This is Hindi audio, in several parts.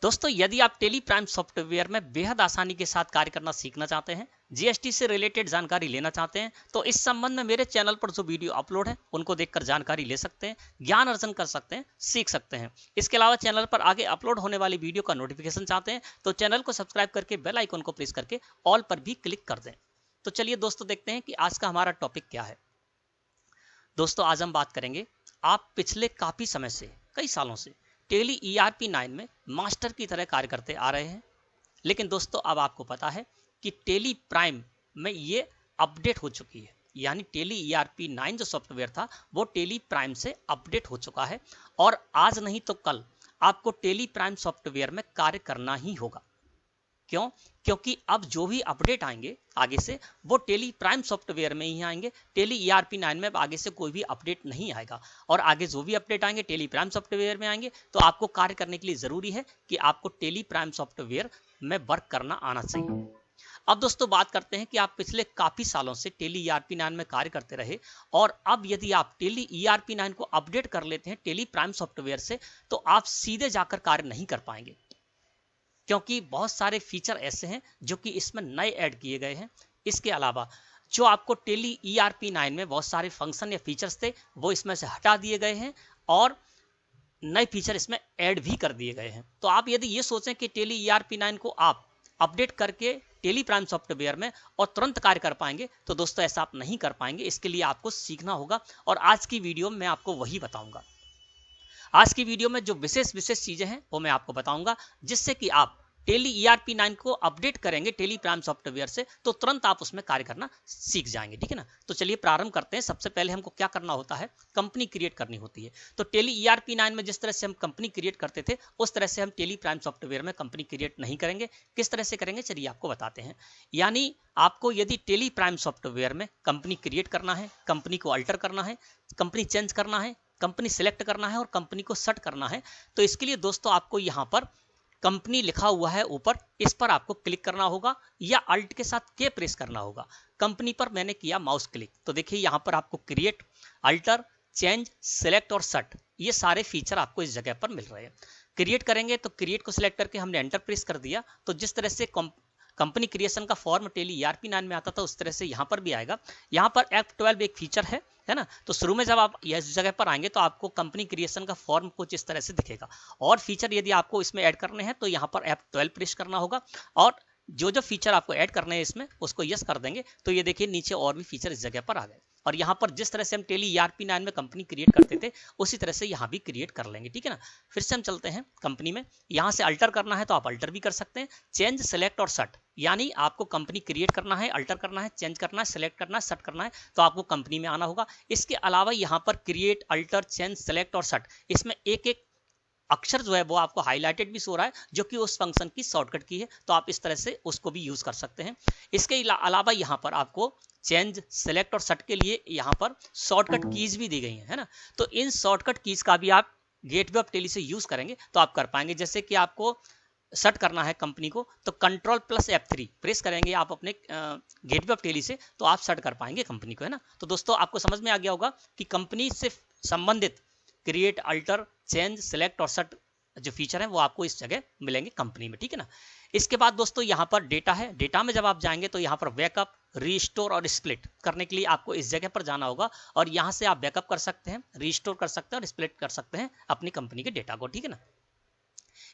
दोस्तों यदि आप टेली प्राइम सॉफ्टवेयर में बेहद आसानी के साथ कार्य करना सीखना चाहते हैं, जीएसटी से रिलेटेड जानकारी लेना चाहते हैं, तो इस संबंध में मेरे चैनल पर जो वीडियो अपलोड है उनको देखकर जानकारी ले सकते हैं, ज्ञान अर्जन कर सकते हैं, सीख सकते हैं। इसके अलावा चैनल पर आगे अपलोड होने वाली वीडियो का नोटिफिकेशन चाहते हैं तो चैनल को सब्सक्राइब करके बेल आइकन को प्रेस करके ऑल पर भी क्लिक कर दें। तो चलिए दोस्तों देखते हैं कि आज का हमारा टॉपिक क्या है। दोस्तों आज हम बात करेंगे, आप पिछले काफी समय से, कई सालों से टेली ERP 9 में मास्टर की तरह कार्य करते आ रहे हैं, लेकिन दोस्तों अब आपको पता है कि टेली प्राइम में ये अपडेट हो चुकी है। यानी टेली ERP 9 जो सॉफ्टवेयर था वो टेली प्राइम से अपडेट हो चुका है और आज नहीं तो कल आपको टेली प्राइम सॉफ्टवेयर में कार्य करना ही होगा। क्यों? क्योंकि अब जो भी अपडेट आएंगे आगे से वो टेली प्राइम सॉफ्टवेयर में ही आएंगे। टेली ERP 9 में अब आगे से कोई भी अपडेट नहीं आएगा और आगे जो भी अपडेट आएंगे टेली प्राइम सॉफ्टवेयर में आएंगे। तो आपको कार्य करने के लिए जरूरी है कि आपको टेली प्राइम सॉफ्टवेयर में वर्क करना आना चाहिए। अब दोस्तों बात करते हैं कि आप पिछले काफी सालों से टेली ERP 9 में कार्य करते रहे और अब यदि आप टेली ERP 9 को अपडेट कर लेते हैं टेली प्राइम सॉफ्टवेयर से तो आप सीधे जाकर कार्य नहीं कर पाएंगे, क्योंकि बहुत सारे फीचर ऐसे हैं जो कि इसमें नए ऐड किए गए हैं। इसके अलावा जो आपको टेली ERP 9 में बहुत सारे फंक्शन या फीचर्स थे वो इसमें से हटा दिए गए हैं और नए फीचर इसमें ऐड भी कर दिए गए हैं। तो आप यदि ये सोचें कि टेली ERP 9 को आप अपडेट करके टेली प्राइम सॉफ्टवेयर में और तुरंत कार्य कर पाएंगे, तो दोस्तों ऐसा आप नहीं कर पाएंगे। इसके लिए आपको सीखना होगा और आज की वीडियो में मैं आपको वही बताऊंगा। आज की वीडियो में जो विशेष चीजें हैं वो मैं आपको बताऊंगा, जिससे कि आप टेली ERP 9 को अपडेट करेंगे टेली प्राइम सॉफ्टवेयर से तो तुरंत आप उसमें कार्य करना सीख जाएंगे। ठीक है ना? तो चलिए प्रारंभ करते हैं। सबसे पहले हमको क्या करना होता है, कंपनी क्रिएट करनी होती है। तो टेली ERP 9 में जिस तरह से हम कंपनी क्रिएट करते थे उस तरह से हम टेली प्राइम सॉफ्टवेयर में कंपनी क्रिएट नहीं करेंगे। किस तरह से करेंगे चलिए आपको बताते हैं। यानी आपको यदि टेली प्राइम सॉफ्टवेयर में कंपनी क्रिएट करना है, कंपनी को अल्टर करना है, कंपनी चेंज करना है, कंपनी सिलेक्ट करना है और कंपनी को सेट करना है, तो इसके लिए दोस्तों आपको यहाँ पर कंपनी लिखा हुआ है ऊपर, इस पर आपको क्लिक करना होगा या अल्ट के साथ के प्रेस करना होगा। कंपनी पर मैंने किया माउस क्लिक, तो देखिए यहाँ पर आपको क्रिएट, अल्टर, चेंज, सिलेक्ट और सेट ये सारे फीचर आपको इस जगह पर मिल रहे हैं। क्रिएट करेंगे तो क्रिएट को सिलेक्ट करके हमने एंटर प्रेस कर दिया, तो जिस तरह से कंपनी क्रिएशन का फॉर्म टेली ERP 9 में आता था उस तरह से यहाँ पर भी आएगा। यहाँ पर F12 एक फीचर है ना। तो शुरू में जब आप इस जगह पर आएंगे तो आपको कंपनी क्रिएशन का फॉर्म कुछ इस तरह से दिखेगा और फीचर यदि आपको इसमें ऐड करने हैं तो यहाँ पर F12 प्रेस करना होगा और जो फीचर आपको ऐड करने हैं इसमें उसको यस कर देंगे। तो ये देखिए नीचे और भी फीचर इस जगह पर आ गए और यहाँ पर जिस तरह से हम टेली ERP 9 में कंपनी क्रिएट करते थे उसी तरह से यहाँ भी क्रिएट कर लेंगे। ठीक है ना? फिर से हम चलते हैं कंपनी में। यहाँ से अल्टर करना है तो आप अल्टर भी कर सकते हैं, चेंज, सेलेक्ट और सेट। यानी आपको कंपनी क्रिएट करना है, अल्टर करना है, चेंज करना है, सेलेक्ट करना है, सेट करना है, तो आपको कंपनी में आना होगा। इसके अलावा यहाँ पर क्रिएट, अल्टर, चेंज, सेलेक्ट और सेट इसमें एक एक अक्षर जो है वो आपको हाईलाइटेड भी सो रहा है जो कि उस फंक्शन की शॉर्टकट की है, तो आप इस तरह से उसको भी यूज कर सकते हैं। इसके अलावा यहाँ पर आपको चेंज, सेलेक्ट और सेट के लिए यहाँ पर शॉर्टकट कीज भी दी गई है ना। तो इन शॉर्टकट कीज का भी आप गेटवे ऑफ टेली से यूज करेंगे तो आप कर पाएंगे। जैसे कि आपको सेट करना है कंपनी को तो Ctrl+F3 प्रेस करेंगे आप अपने गेटवे ऑफ टेली से तो आप सेट कर पाएंगे कंपनी को, है ना। तो दोस्तों आपको समझ में आ गया होगा कि कंपनी से संबंधित क्रिएट, अल्टर, चेंज, सेलेक्ट और सेट जो फीचर है वो आपको इस जगह मिलेंगे कंपनी में। ठीक है ना? इसके बाद दोस्तों यहाँ पर डेटा है। डेटा में जब आप जाएंगे तो यहाँ पर बैकअप, रीस्टोर और स्प्लिट करने के लिए आपको इस जगह पर जाना होगा और यहाँ से आप बैकअप कर सकते हैं, रीस्टोर कर सकते हैं और स्प्लिट कर सकते हैं अपनी कंपनी के डेटा को। ठीक है ना?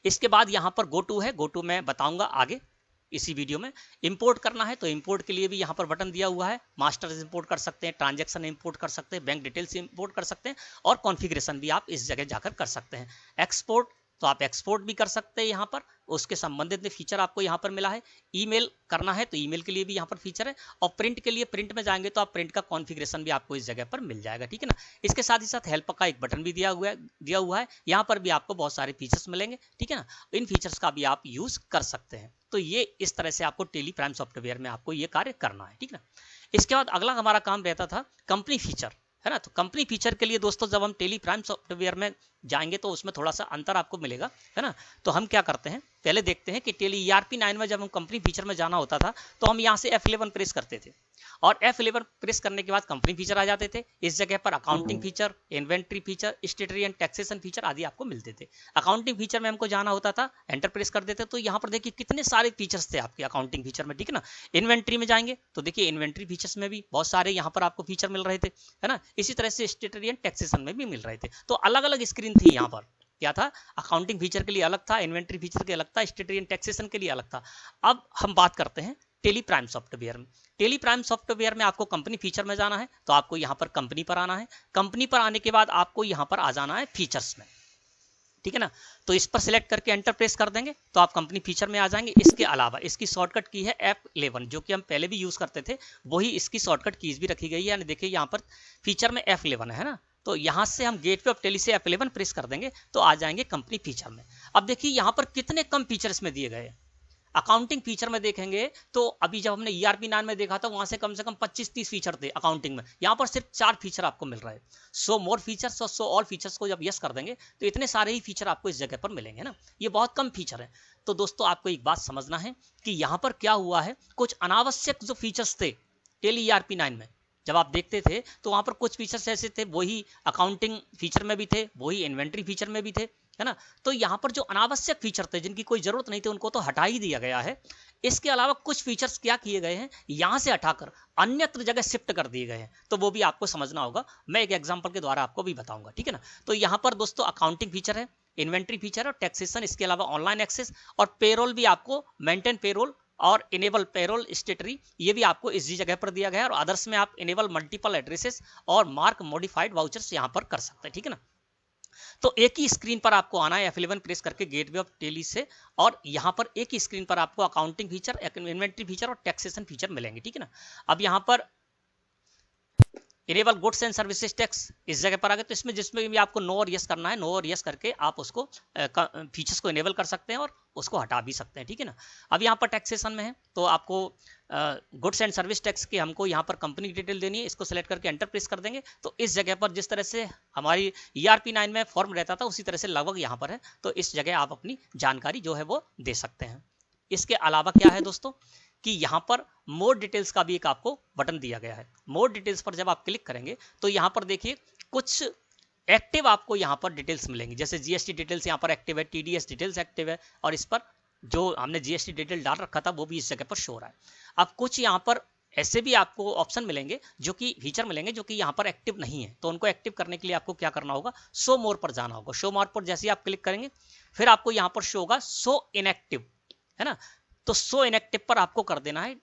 इसके बाद यहाँ पर गो टू है, गो टू मैं बताऊंगा आगे इसी वीडियो में। इंपोर्ट करना है तो इंपोर्ट के लिए भी यहाँ पर बटन दिया हुआ है। मास्टर्स इंपोर्ट कर सकते हैं, ट्रांजैक्शन इंपोर्ट कर सकते हैं, बैंक डिटेल्स इंपोर्ट कर सकते हैं और कॉन्फ़िगरेशन भी आप इस जगह जाकर कर सकते हैं। एक्सपोर्ट तो आप एक्सपोर्ट भी कर सकते हैं यहाँ पर, उसके संबंधित फीचर आपको यहाँ पर मिला है। ईमेल करना है तो ईमेल के लिए भी यहाँ पर फीचर है और प्रिंट के लिए प्रिंट में जाएंगे तो आप प्रिंट का कॉन्फ़िगरेशन भी आपको इस जगह पर मिल जाएगा। ठीक है ना? इसके साथ ही साथ हेल्प का एक बटन भी दिया हुआ है। यहाँ पर भी आपको बहुत सारे फीचर्स मिलेंगे। ठीक है ना? इन फीचर्स का भी आप यूज कर सकते हैं। तो ये इस तरह से आपको टेली प्राइम सॉफ्टवेयर में आपको ये कार्य करना है। ठीक है ना? इसके बाद अगला हमारा काम रहता था कंपनी फीचर, है ना। तो कंपनी फीचर के लिए दोस्तों जब हम टेली प्राइम सॉफ्टवेयर में जाएंगे तो उसमें थोड़ा सा अंतर आपको मिलेगा, है ना। तो हम क्या करते हैं, पहले देखते हैं कि टेली ERP 9 में जब हम कंपनी फीचर में जाना होता था तो हम यहाँ से F11 प्रेस करते थे और F11 प्रेस करने के बाद कंपनी फीचर आ जाते थे। इस जगह पर accounting feature, inventory feature, स्टेटरी and taxation feature आदि आपको मिलते थे। अकाउंटिंग फीचर में हमको जाना होता था, एंटर प्रेस कर देते तो यहाँ पर देखिए कितने सारे फीचर्स थे आपके अकाउंटिंग फीचर में, ठीक है ना। इन्वेंट्री में जाएंगे तो देखिए इन्वेंट्री फीचर्स में भी बहुत सारे यहाँ पर आपको फीचर मिल रहे थे, है ना। इसी तरह से स्टेटरी एंड टैक्सेशन में भी मिल रहे थे। तो अलग अलग स्क्रीन थी यहाँ पर, क्या था, अकाउंटिंग फीचर के लिए अलग था, इन्वेंट्री फीचर के अलग था, स्टेटरी एंड टैक्सेशन के लिए अलग था। अब हम बात करते हैं टेली प्राइम सॉफ्टवेयर में। टेली प्राइम सॉफ्टवेयर में आपको कंपनी फीचर में जाना है तो आपको यहाँ पर कंपनी पर आना है। कंपनी पर आने के बाद आपको यहाँ पर आ जाना है फीचर्स में, ठीक है ना। तो इस पर सिलेक्ट करके एंटर प्रेस कर देंगे तो आप कंपनी फीचर में आ जाएंगे। इसके अलावा इसकी शॉर्टकट की है F11, जो कि हम पहले भी यूज करते थे, वही इसकी शॉर्टकट कीज भी रखी गई है। यानी देखिए यहाँ पर फीचर में F11 है ना, तो यहाँ से हम गेटवे ऑफ टेली से F11 प्रेस कर देंगे तो आ जाएंगे कंपनी फीचर में। अब देखिए यहाँ पर कितने कम फीचर्स में दिए गए हैं। अकाउंटिंग फीचर में देखेंगे तो अभी जब हमने ERP 9 में देखा था वहां से कम 25-30 फीचर थे अकाउंटिंग में, यहाँ पर सिर्फ 4 फीचर आपको मिल रहा है। सो मोर फीचर्स और सो ऑल फीचर्स को जब यस कर देंगे तो इतने सारे ही फीचर आपको इस जगह पर मिलेंगे ना, ये बहुत कम फीचर है। तो दोस्तों आपको एक बात समझना है कि यहाँ पर क्या हुआ है, कुछ अनावश्यक जो फीचर्स थे टेली ERP 9 में जब आप देखते थे तो वहां पर कुछ फीचर्स ऐसे थे, वही अकाउंटिंग फीचर में भी थे, वही इन्वेंट्री फीचर में भी थे, है ना। तो यहाँ पर जो अनावश्यक फीचर थे जिनकी कोई जरूरत नहीं थी उनको तो हटा ही दिया गया है। इसके अलावा कुछ फीचर्स क्या किए गए हैं, यहाँ से हटाकर अन्यत्र जगह शिफ्ट कर दिए गए हैं, तो वो भी आपको समझना होगा। मैं एक एग्जांपल के द्वारा आपको भी बताऊंगा, ठीक है ना। तो यहाँ पर दोस्तों अकाउंटिंग फीचर है, इन्वेंट्री फीचर और टैक्सेशन, इसके अलावा ऑनलाइन एक्सेस और पेरोल भी आपको, मेंटेन पेरोल और इनेबल पेरोल स्टेटरी, ये भी आपको इसी जगह पर दिया गया है। और अदर्स में आप इनेबल मल्टीपल एड्रेसेस और मार्क मॉडिफाइड वाउचर्स यहाँ पर कर सकते हैं, ठीक है ना। तो एक ही स्क्रीन पर आपको आना है F11 प्रेस करके गेटवे ऑफ टेली से, और यहाँ पर एक ही स्क्रीन पर आपको अकाउंटिंग फीचर, इन्वेंट्री फीचर और टैक्सेशन फीचर मिलेंगे, ठीक है ना। अब यहाँ पर enable goods and services tax इस जगह पर आ गए, तो इसमें जिसमें भी आपको नो और यस करना है, नो और यस करके आप उसको फीचर्स को इनेबल कर सकते हैं और उसको हटा भी सकते हैं, ठीक है ना। अब यहाँ पर टैक्सेशन में है तो आपको गुड्स एंड सर्विस टैक्स की हमको यहाँ पर कंपनी डिटेल देनी है, इसको सेलेक्ट करके एंटर प्रेस कर देंगे तो इस जगह पर जिस तरह से हमारी ERP 9 में फॉर्म रहता था उसी तरह से लगभग यहाँ पर है, तो इस जगह आप अपनी जानकारी जो है वो दे सकते हैं। इसके अलावा क्या है दोस्तों कि यहाँ पर मोर डिटेल्स का भी एक आपको बटन दिया गया है। मोर डिटेल्स पर जब आप क्लिक करेंगे तो यहाँ पर देखिए कुछ एक्टिव आपको यहाँ पर डिटेल्स मिलेंगी, जैसे GST डिटेल्स यहाँ पर एक्टिव है, TDS डिटेल्स एक्टिव है, और इस पर जो हमने GST डिटेल डाल रखा था वो भी इस जगह पर शो हो रहा है। अब कुछ यहाँ पर ऐसे भी आपको ऑप्शन मिलेंगे जो कि फीचर मिलेंगे जो कि यहाँ पर एक्टिव नहीं है, तो उनको एक्टिव करने के लिए आपको क्या करना होगा, शो मोर पर जाना होगा। शो मोर पर जैसे ही आप क्लिक करेंगे फिर आपको यहाँ पर शो होगा शो इनएक्टिव, है ना। तो शो इनएक्टिव पर आपको कर देना है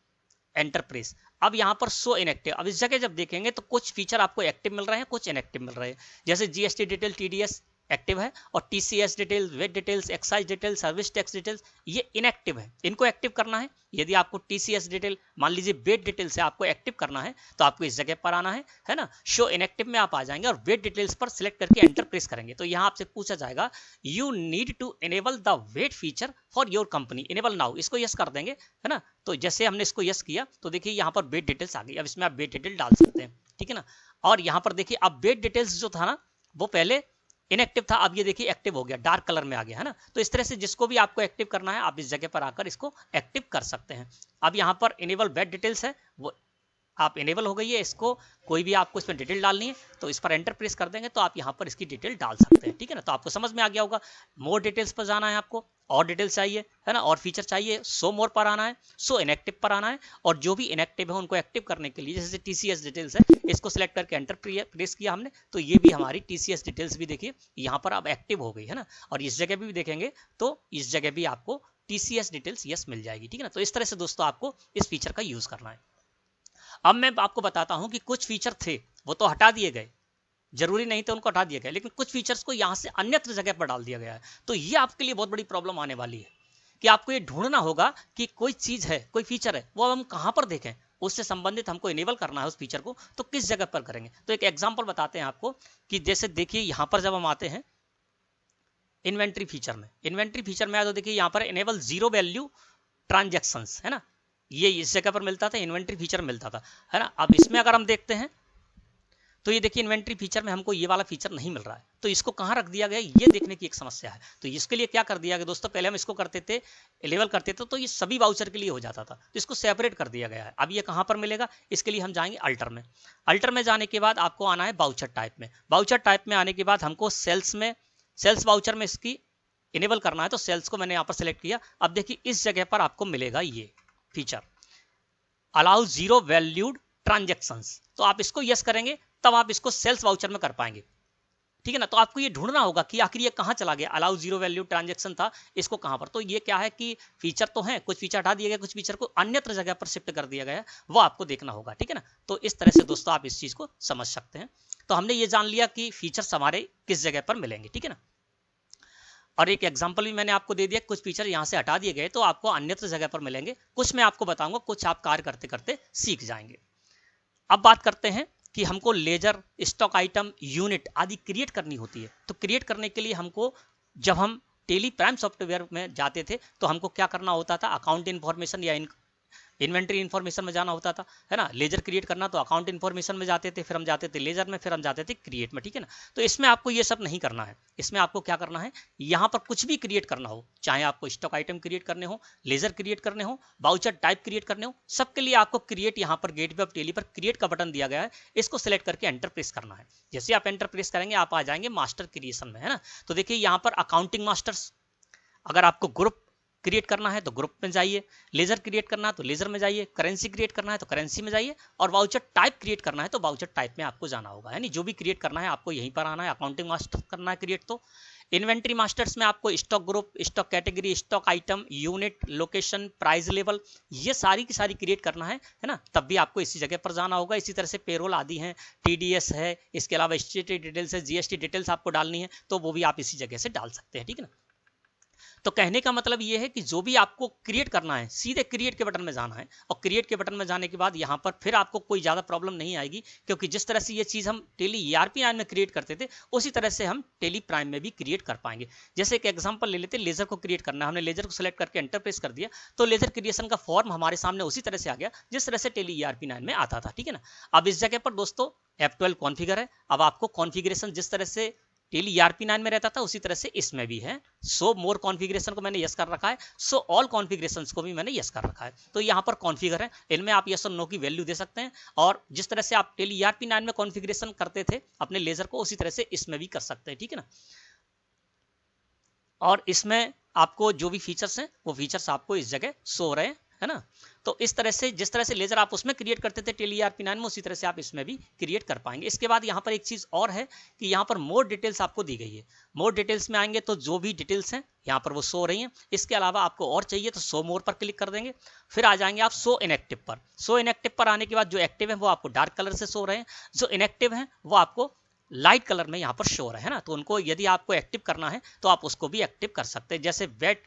एंटर प्रेस। अब यहाँ पर शो इनएक्टिव, अब इस जगह जब देखेंगे तो कुछ फीचर आपको एक्टिव मिल रहे हैं, कुछ इनएक्टिव मिल रहे हैं, जैसे GST डिटेल, TDS एक्टिव है और TCS details, VAT details, excise detail, service tax details ये इनएक्टिव है, इनको एक्टिव करना है। यदि आपको TCS डिटेल, मान लीजिए वेट डिटेल से आपको एक्टिव करना है तो आपको इस जगह पर आना है ना। शो इनएक्टिव में आप आ जाएंगे और वेट डिटेल्स पर सिलेक्ट करके एंटर प्रेस करेंगे तो यहाँ आपसे पूछा जाएगा you need to enable the VAT feature for your company, enable now, इसको यस कर देंगे, है ना। तो जैसे हमने इसको यस किया तो देखिए यहाँ पर वेट डिटेल्स आ गई, अब इसमें आप वेट डिटेल डाल सकते हैं, ठीक है ना। और यहाँ पर देखिए अब वेट डिटेल्स जो था ना वो पहले इनएक्टिव था, अब ये देखिए एक्टिव हो गया, डार्क कलर में आ गया, है ना। तो इस तरह से जिसको भी आपको एक्टिव करना है आप इस जगह पर आकर इसको एक्टिव कर सकते हैं। अब यहाँ पर इनेबल वेट डिटेल्स है, वो आप इनेबल हो गई है, इसको कोई भी आपको इसमें डिटेल डालनी है तो इस पर एंटर प्रेस कर देंगे तो आप यहाँ पर इसकी डिटेल डाल सकते हैं, ठीक है ना। तो आपको समझ में आ गया होगा। मोर डिटेल्स पर जाना है आपको, और डिटेल्स चाहिए, है ना, और फीचर चाहिए, सो मोर पर आना है, सो इनएक्टिव पर आना है, और जो भी इनएक्टिव है उनको एक्टिव करने के लिए जैसे TCS डिटेल्स है इसको सिलेक्ट करके एंटर प्रेस किया हमने तो ये भी हमारी TCS डिटेल्स भी देखिए यहाँ पर अब एक्टिव हो गई, है ना। और इस जगह भी देखेंगे तो इस जगह भी आपको TCS डिटेल्स यस मिल जाएगी, ठीक है ना। तो इस तरह से दोस्तों आपको इस फीचर का यूज करना है। अब मैं आपको बताता हूं कि कुछ फीचर थे वो तो हटा दिए गए, जरूरी नहीं थे उनको हटा दिया गया, लेकिन कुछ फीचर्स को यहां से अन्यत्र जगह पर डाल दिया गया है। तो ये आपके लिए बहुत बड़ी प्रॉब्लम आने वाली है कि आपको ये ढूंढना होगा कि कोई चीज है, कोई फीचर है, वो हम कहां पर देखें, उससे संबंधित हमको इनेबल करना है उस फीचर को, तो किस जगह पर करेंगे। तो एक एग्जाम्पल बताते हैं आपको कि जैसे देखिए यहां पर जब हम आते हैं इन्वेंट्री फीचर में, इन्वेंट्री फीचर में आए तो देखिए यहाँ पर इनेबल जीरो वैल्यू ट्रांजेक्शंस, है ना, ये इस जगह पर मिलता था, इन्वेंट्री फीचर मिलता था, है ना। अब इसमें अगर हम देखते हैं तो ये देखिए इन्वेंट्री फीचर में हमको ये वाला फीचर नहीं मिल रहा है, तो इसको कहाँ रख दिया गया ये देखने की एक समस्या है। तो इसके लिए क्या कर दिया गया दोस्तों, पहले हम इसको करते थे लेवल करते थे तो ये सभी वाउचर के लिए हो जाता था, तो इसको सेपरेट कर दिया गया है। अब ये कहाँ पर मिलेगा, इसके लिए हम जाएंगे अल्टर में। अल्टर में जाने के बाद आपको आना है वाउचर टाइप में। वाउचर टाइप में आने के बाद हमको सेल्स वाउचर में इसकी इनेबल करना है, तो सेल्स को मैंने यहाँ पर सिलेक्ट किया। अब देखिए इस जगह पर आपको मिलेगा ये feature allow zero valued transactions, तो आप इसको यस करेंगे तब आप इसको सेल्स वाउचर में कर पाएंगे, ठीक है ना। तो आपको ये ढूंढना होगा कि आखिर ये कहाँ चला गया, अलाउ जीरो वैल्यू ट्रांजेक्शन था, इसको कहाँ पर। तो ये क्या है कि फीचर तो है, कुछ फीचर हटा दिए गए, कुछ फीचर को अन्यत्र जगह पर शिफ्ट कर दिया गया, वो आपको देखना होगा, ठीक है ना। तो इस तरह से दोस्तों आप इस चीज को समझ सकते हैं। तो हमने ये जान लिया कि फीचर्स हमारे किस जगह पर मिलेंगे, ठीक है ना। और एक एग्जांपल भी मैंने आपको दे दिया, कुछ फीचर यहाँ से हटा दिए गए तो आपको अन्यत्र जगह पर मिलेंगे, कुछ मैं आपको बताऊंगा, कुछ आप कार्य करते करते सीख जाएंगे। अब बात करते हैं कि हमको लेजर, स्टॉक आइटम, यूनिट आदि क्रिएट करनी होती है। तो क्रिएट करने के लिए हमको, जब हम टेली प्राइम सॉफ्टवेयर में जाते थे तो हमको क्या करना होता था, अकाउंट इन्फॉर्मेशन या इन्वेंट्री इन्फॉर्मेशन में जाना होता था, है ना। लेजर क्रिएट करना तो अकाउंट इन्फॉर्मेशन में जाते थे, फिर हम जाते थे लेजर में, फिर हम जाते थे क्रिएट में, ठीक है ना। तो इसमें आपको ये सब नहीं करना है, इसमें आपको क्या करना है, यहाँ पर कुछ भी क्रिएट करना हो, चाहे आपको स्टॉक आइटम क्रिएट करने हो, लेजर क्रिएट करने हो, वाउचर टाइप क्रिएट करने हो, सबके लिए आपको क्रिएट, यहाँ पर गेटवे ऑफ टेली पर क्रिएट का बटन दिया गया है, इसको सिलेक्ट करके एंटर प्रेस करना है। जैसे आप एंटर प्रेस करेंगे आप आ जाएंगे मास्टर क्रिएशन में, है ना। तो देखिए यहाँ पर अकाउंटिंग मास्टर्स, अगर आपको ग्रुप क्रिएट करना है तो ग्रुप में जाइए, लेजर क्रिएट करना है तो लेजर में जाइए, करेंसी क्रिएट करना है तो करेंसी में जाइए, और वाउचर टाइप क्रिएट करना है तो वाउचर टाइप में आपको जाना होगा, यानी जो भी क्रिएट करना है आपको यहीं पर आना है। अकाउंटिंग मास्टर करना है क्रिएट, तो इन्वेंट्री मास्टर्स में आपको stock group, stock category, stock item, unit, location, price level, ये सारी की सारी क्रिएट करना है ना। तब भी आपको इसी जगह पर जाना होगा। इसी तरह से पेरोल आदि है, टीडीएस है, इसके अलावा स्टेट डिटेल्स है, जीएसटी डिटेल्स आपको डालनी है, तो वो भी आप इसी जगह से डाल सकते हैं, ठीक है ना। तो कहने का मतलब ये है कि जो भी आपको क्रिएट करना है सीधे क्रिएट के बटन में जाना है, और क्रिएट के बटन में जाने के बाद यहाँ पर फिर आपको कोई ज़्यादा प्रॉब्लम नहीं आएगी, क्योंकि जिस तरह से ये चीज़ हम टेली ERP9 में क्रिएट करते थे उसी तरह से हम टेली प्राइम में भी क्रिएट कर पाएंगे। जैसे एक एग्जाम्पल ले लेते, लेजर को क्रिएट करना है, हमने लेजर को सिलेक्ट करके एंटर प्रेस कर दिया, तो लेजर क्रिएशन का फॉर्म हमारे सामने उसी तरह से आ गया जिस तरह से टेली ERP9 में आता था, ठीक है ना। अब इस जगह पर दोस्तों F12 कॉन्फ़िगर है। अब आपको कॉन्फ़िगरेशन जिस तरह से टेली ERP9 में रहता था उसी तरह से इसमें भी है। सो मोर कॉन्फ़िगरेशन को मैंने यस कर रखा है, सो ऑल कॉन्फ़िगरेशंस को भी मैंने यस कर रखा है। तो यहाँ पर कॉन्फ़िगर है, इनमें आप यस और नो की वैल्यू दे सकते हैं, और जिस तरह से आप टेली ERP9 में कॉन्फ़िगरेशन करते थे अपने लेजर को उसी तरह से इसमें भी कर सकते हैं, ठीक है ना। और इसमें आपको जो भी फीचर्स हैं वो फीचर्स आपको इस जगह शो हो रहे हैं, है ना। तो इस तरह से जिस तरह से लेजर आप उसमें क्रिएट करते थे टेली ERP9 में, उसी तरह से आप इसमें भी क्रिएट कर पाएंगे। इसके बाद यहाँ पर एक चीज़ और है कि यहाँ पर मोर डिटेल्स आपको दी गई है। मोर डिटेल्स में आएंगे तो जो भी डिटेल्स हैं यहाँ पर वो शो हो रही हैं। इसके अलावा आपको और चाहिए तो शो मोर पर क्लिक कर देंगे, फिर आ जाएंगे आप शो इनएक्टिव पर। शो इनएक्टिव पर आने के बाद जो एक्टिव है वो आपको डार्क कलर से शो हो रहे हैं, जो इनएक्टिव हैं वो आपको लाइट कलर में यहाँ पर शो हो रहा है ना। तो उनको यदि आपको एक्टिव करना है तो आप उसको भी एक्टिव कर सकते हैं। जैसे वेट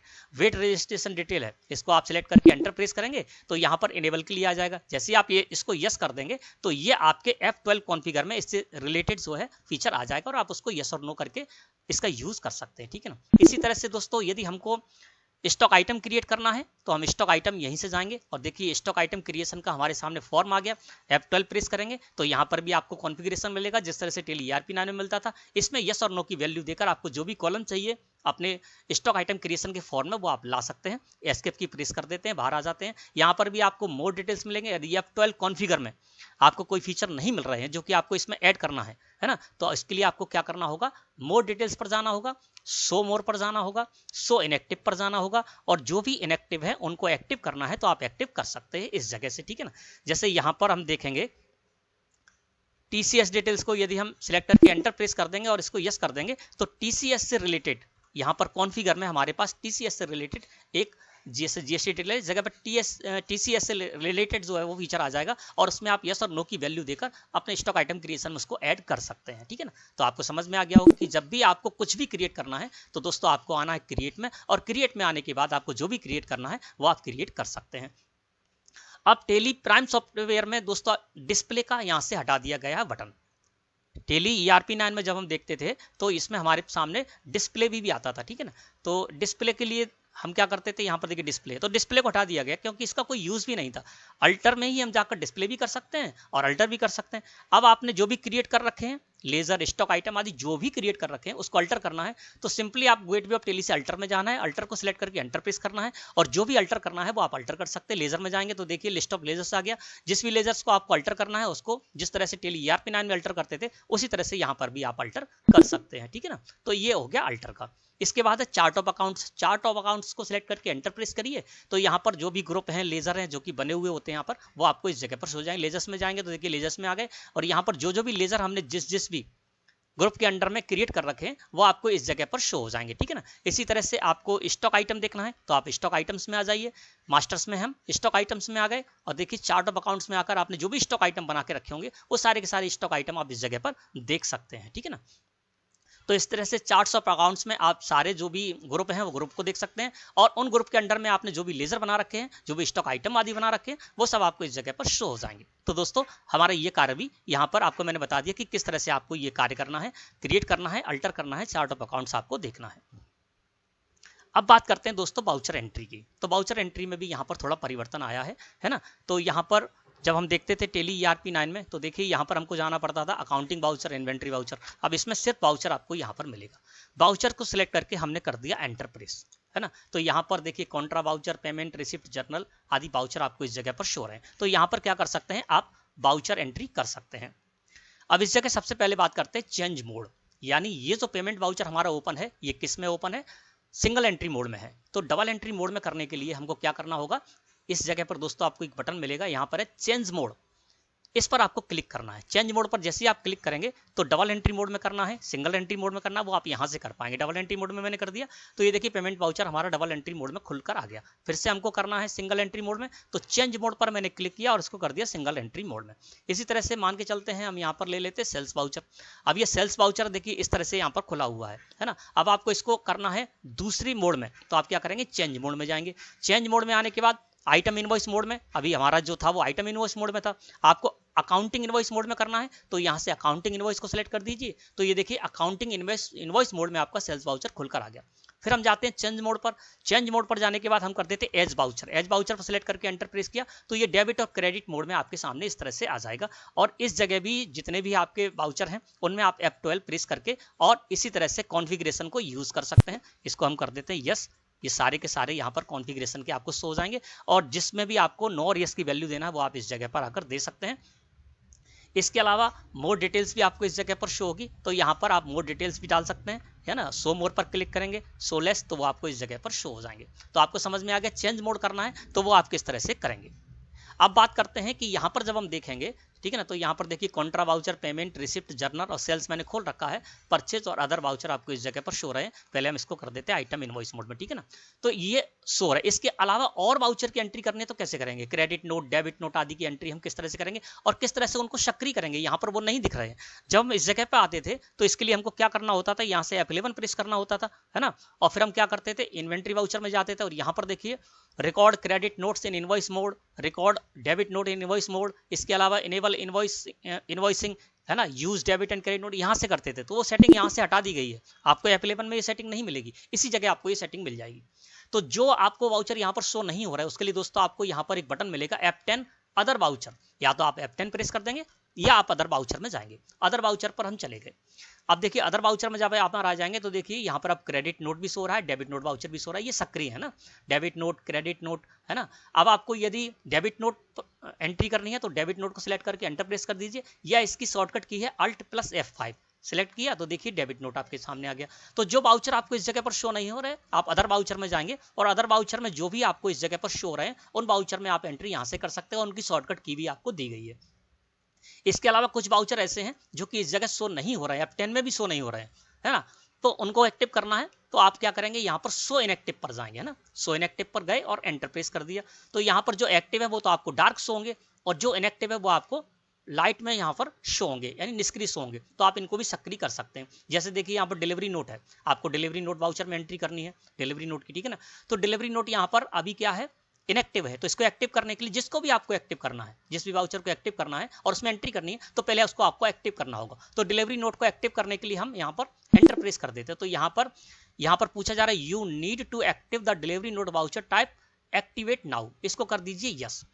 रजिस्ट्रेशन डिटेल है, इसको आप सिलेक्ट करके एंटर प्रेस करेंगे तो यहाँ पर इनेबल के लिए आ जाएगा। जैसे आप ये इसको यस कर देंगे तो ये आपके F12 कॉन्फ़िगर में इससे रिलेटेड जो है फीचर आ जाएगा, और आप उसको यस और नो करके इसका यूज कर सकते हैं, ठीक है ना। इसी तरह से दोस्तों यदि हमको स्टॉक आइटम क्रिएट करना है तो हम स्टॉक आइटम यहीं से जाएंगे, और देखिए स्टॉक आइटम क्रिएशन का हमारे सामने फॉर्म आ गया। F12 प्रेस करेंगे तो यहाँ पर भी आपको कॉन्फ़िगरेशन मिलेगा जिस तरह से टेली ERP9 में मिलता था। इसमें यस और नो की वैल्यू देकर आपको जो भी कॉलम चाहिए अपने स्टॉक आइटम क्रिएशन के फॉर्म में वो आप ला सकते हैं। एस्केप की प्रेस कर देते हैं, बाहर आ जाते हैं। यहाँ पर भी आपको मोर डिटेल्स मिलेंगे। यदि F12 कॉन्फ़िगर में आपको कोई फीचर नहीं मिल रहे हैं जो कि आपको इसमें ऐड करना है ना, तो इसके लिए आपको क्या करना होगा, मोर डिटेल्स पर जाना होगा, शो मोर पर जाना होगा, शो इनएक्टिव पर जाना होगा, और जो भी इनएक्टिव है उनको एक्टिव करना है तो आप एक्टिव कर सकते हैं इस जगह से, ठीक है ना। जैसे यहाँ पर हम देखेंगे TCS डिटेल्स को यदि हम सिलेक्ट करके एंटर प्रेस कर देंगे और इसको यस कर देंगे तो TCS से रिलेटेड यहाँ पर कॉन्फ़िगर में हमारे पास TCS से रिलेटेड एक GST डिटेल जगह पर TCS से रिलेटेड जो है वो फीचर आ जाएगा, और उसमें आप यस और नो की वैल्यू देकर अपने स्टॉक आइटम क्रिएशन में उसको ऐड कर सकते हैं, ठीक है ना। तो आपको समझ में आ गया होगा कि जब भी आपको कुछ भी क्रिएट करना है तो दोस्तों आपको आना है क्रिएट में, और क्रिएट में आने के बाद आपको जो भी क्रिएट करना है वो आप क्रिएट कर सकते हैं। अब टेली प्राइम सॉफ्टवेयर में दोस्तों डिस्प्ले का यहाँ से हटा दिया गया है बटन। टेली ERP9 में जब हम देखते थे तो इसमें हमारे सामने डिस्प्ले भी आता था, ठीक है ना। तो डिस्प्ले के लिए हम क्या करते थे, यहाँ पर देखिए डिस्प्ले, तो डिस्प्ले को हटा दिया गया क्योंकि इसका कोई यूज भी नहीं था। अल्टर में ही हम जाकर डिस्प्ले भी कर सकते हैं और अल्टर भी कर सकते हैं। अब आपने जो भी क्रिएट कर रखे हैं, लेजर, स्टॉक आइटम आदि जो भी क्रिएट कर रखे हैं उसको अल्टर करना है, तो सिंपली आप गेटवे ऑफ टेली से अल्टर में जाना है, अल्टर को सिलेक्ट करके एंटर प्रेस करना है और जो भी अल्टर करना है वो आप अल्टर कर सकते हैं। लेजर में जाएंगे तो देखिए लिस्ट ऑफ लेजर्स आ गया, जिस भी लेजर्स को आपको अल्टर करना है उसको जिस तरह से टेली ERP9 में अल्टर करते थे उसी तरह से यहाँ पर भी आप अल्टर कर सकते हैं, ठीक है ना। तो ये हो गया अल्टर का। इसके बाद है chart of accounts. Chart of accounts को सिलेक्ट करके एंटर प्रेस करिए, तो यहाँ पर जो भी ग्रुप हैं, लेजर हैं जो कि बने हुए होते हैं यहाँ पर, वो आपको इस जगह पर शो जाएंगे। लेजर्स में जाएंगे तो देखिए लेजर्स में आ गए और यहाँ पर जो भी लेजर हमने जिस भी ग्रुप के अंडर में क्रिएट कर रखे हैं वो आपको इस जगह पर शो हो जाएंगे, ठीक है ना। इसी तरह से आपको स्टॉक आइटम देखना है तो आप स्टॉक आइटम्स में आ जाइए। मास्टर्स में हम स्टॉक आइटम्स में आ गए और देखिए चार्ट ऑफ अकाउंट्स में आकर आपने जो भी स्टॉक आइटम बना के रखे होंगे वो सारे के सारे स्टॉक आइटम आप इस जगह पर देख सकते हैं, ठीक है ना। तो इस तरह से चार्ट्स ऑफ अकाउंट्स में आप सारे जो भी ग्रुप हैं वो ग्रुप को देख सकते हैं और उन ग्रुप के अंडर में आपने जो भी लेजर बना रखे हैं, जो भी स्टॉक आइटम आदि बना रखे हैं, वो सब आपको इस जगह पर शो हो जाएंगे। तो दोस्तों हमारा ये कार्य भी यहाँ पर आपको मैंने बता दिया कि किस तरह से आपको ये कार्य करना है, क्रिएट करना है, अल्टर करना है, चार्ट ऑफ अकाउंट्स आपको देखना है। अब बात करते हैं दोस्तों बाउचर एंट्री की। तो बाउचर एंट्री में भी यहाँ पर थोड़ा परिवर्तन आया है ना। तो यहाँ पर जब हम देखते थे टेली ERP9 में तो देखिए यहाँ पर हमको जाना पड़ता था अकाउंटिंग बाउचर, इन्वेंट्री बाउचर। अब इसमें सिर्फ बाउचर आपको यहाँ पर मिलेगा। बाउचर को सिलेक्ट करके हमने कर दिया एंटर प्रेस, है ना। तो यहाँ पर देखिए contra voucher, payment, receipt, journal आदि बाउचर आपको इस जगह पर शो रहे हैं। तो यहाँ पर क्या कर सकते हैं, आप बाउचर एंट्री कर सकते हैं। अब इस जगह सबसे पहले बात करते हैं चेंज मोड, यानी ये जो पेमेंट बाउचर हमारा ओपन है ये किस में ओपन है, सिंगल एंट्री मोड में है। तो डबल एंट्री मोड में करने के लिए हमको क्या करना होगा, इस जगह पर दोस्तों आपको एक बटन मिलेगा, यहाँ पर है चेंज मोड, इस पर आपको क्लिक करना है। चेंज मोड पर जैसे ही आप क्लिक करेंगे तो डबल एंट्री मोड में करना है, सिंगल एंट्री मोड में करना है, वो आप यहाँ से कर पाएंगे। डबल एंट्री मोड में मैंने कर दिया तो ये देखिए पेमेंट वाउचर हमारा डबल एंट्री मोड में खुलकर आ गया। फिर से हमको करना है सिंगल एंट्री मोड में, तो चेंज मोड पर मैंने क्लिक किया और इसको कर दिया सिंगल एंट्री मोड में। इसी तरह से मान के चलते हैं हम यहाँ पर ले लेते हैं सेल्स वाउचर। अब ये सेल्स वाउचर देखिए इस तरह से यहाँ पर खुला हुआ है ना। अब आपको इसको करना है दूसरी मोड में, तो आप क्या करेंगे, चेंज मोड में जाएंगे। चेंज मोड में आने के बाद आइटम इनवॉइस मोड में, अभी हमारा जो था वो आइटम इनवॉइस मोड में था, आपको अकाउंटिंग इनवॉइस मोड में करना है, तो यहाँ से अकाउंटिंग इनवॉइस को सिलेक्ट कर दीजिए। तो ये देखिए अकाउंटिंग इनवॉइस मोड में आपका सेल्स वाउचर खुलकर आ गया। फिर हम जाते हैं चेंज मोड पर। चेंज मोड पर जाने के बाद हम कर देते हैं एज वाउचर। एज वाउचर पर सिलेक्ट करके एंटर प्रेस किया तो ये डेबिट और क्रेडिट मोड में आपके सामने इस तरह से आ जाएगा। और इस जगह भी जितने भी आपके वाउचर हैं उनमें आप F12 प्रेस करके और इसी तरह से कॉन्फ़िगरेशन को यूज कर सकते हैं। इसको हम कर देते हैं यस। ये सारे के सारे यहाँ पर कॉन्फ़िगरेशन के आपको शो हो जाएंगे और जिसमें भी आपको नो और यस की वैल्यू देना है वो आप इस जगह पर आकर दे सकते हैं। इसके अलावा मोर डिटेल्स भी आपको इस जगह पर शो होगी, तो यहाँ पर आप मोर डिटेल्स भी डाल सकते हैं, है ना। शो मोर पर क्लिक करेंगे, शो लेस, तो वो आपको इस जगह पर शो हो जाएंगे। तो आपको समझ में आ गया चेंज मोड करना है तो वो आप किस तरह से करेंगे। अब बात करते हैं कि यहाँ पर जब हम देखेंगे, ठीक है ना, तो यहाँ पर देखिए Contra voucher, payment, receipt, journal और सेल्स मैंने खोल रखा है। परचेज और अदर वाउचर आपको इस जगह पर शो रहे हैं। पहले हम इसको कर देते हैं आइटम इनवॉइस मोड में, ठीक है ना। तो ये शो रहा है। इसके अलावा और वाउचर की एंट्री करनी है तो कैसे करेंगे, क्रेडिट नोट, डेबिट नोट आदि की एंट्री हम किस तरह से करेंगे और किस तरह से उनको सक्रिय करेंगे। यहाँ पर वो नहीं दिख रहे हैं। जब हम इस जगह पर आते थे तो इसके लिए हमको क्या करना होता था, यहाँ से F11 प्रेस करना होता था, है ना। और फिर हम क्या करते थे, इन्वेंट्री वाउचर में जाते थे और यहाँ पर देखिए record credit notes in invoice mode, record debit note in invoice mode, इसके अलावा इनेबल इनवॉइसिंग, है ना, use debit and credit note यहाँ से करते थे। तो वो सेटिंग यहाँ से हटा दी गई है। आपको F11 में ये सेटिंग नहीं मिलेगी, इसी जगह आपको ये सेटिंग मिल जाएगी। तो जो आपको वाउचर यहाँ पर शो नहीं हो रहा है उसके लिए दोस्तों आपको यहाँ पर एक बटन मिलेगा F10 अदर वाउचर। या तो आप F10 प्रेस कर देंगे या आप अदर वाउचर में जाएंगे। अदर वाउचर पर हम चले गए। अब देखिए अदर वाउचर में जब आप आ जाएंगे तो देखिए यहाँ पर अब क्रेडिट नोट भी शो रहा है, डेबिट नोट वाउचर भी शो रहा है, ये सक्रिय है ना। डेबिट नोट, क्रेडिट नोट, है ना। अब आपको यदि डेबिट नोट एंट्री करनी है तो डेबिट नोट को सिलेक्ट करके एंटर प्रेस कर दीजिए, या इसकी शॉर्टकट की है Alt+F5। सिलेक्ट किया तो देखिए डेबिट नोट आपके सामने आ गया। तो जो वाउचर आपको इस जगह पर शो नहीं हो रहे, आप अदर वाउचर में जाएंगे और अदर वाउचर में जो भी आपको इस जगह पर शो रहे हैं उन वाउचर में आप एंट्री यहाँ से कर सकते हैं और उनकी शॉर्टकट की भी आपको दी गई है। इसके अलावा कुछ वाउचर ऐसे हैं जो कि इस जगह शो नहीं हो रहे हैं, F10 में भी शो नहीं हो रहे हैं, है ना। तो उनको एक्टिव करना है तो आप क्या करेंगे, यहाँ पर शो इनएक्टिव पर जाएंगे, है ना। शो इनएक्टिव पर गए और एंटर प्रेस कर दिया। तो यहाँ पर जो एक्टिव है वो तो आपको डार्क शो होंगे और जो इनएक्टिव है वो आपको लाइट में यहाँ पर शो होंगे, यानी निष्क्रिय शो होंगे। तो आप इनको भी सक्रिय कर सकते हैं। जैसे देखिए यहाँ पर डिलीवरी नोट है, आपको डिलीवरी नोट वाउचर में एंट्री करनी है डिलीवरी नोट की, ठीक है ना। तो डिलीवरी नोट यहाँ पर अभी क्या है, इनएक्टिव है, तो इसको एक्टिव करने के लिए जिसको भी आपको एक्टिव करना है, जिस भी वाउचर को एक्टिव करना है और उसमें एंट्री करनी है, तो पहले उसको आपको एक्टिव करना होगा। तो डिलीवरी नोट को एक्टिव करने के लिए हम यहाँ पर एंटर प्रेस कर देते हैं। तो यहाँ पर पूछा जा रहा है you need to active the delivery note voucher type activate now, इसको कर दीजिए यस।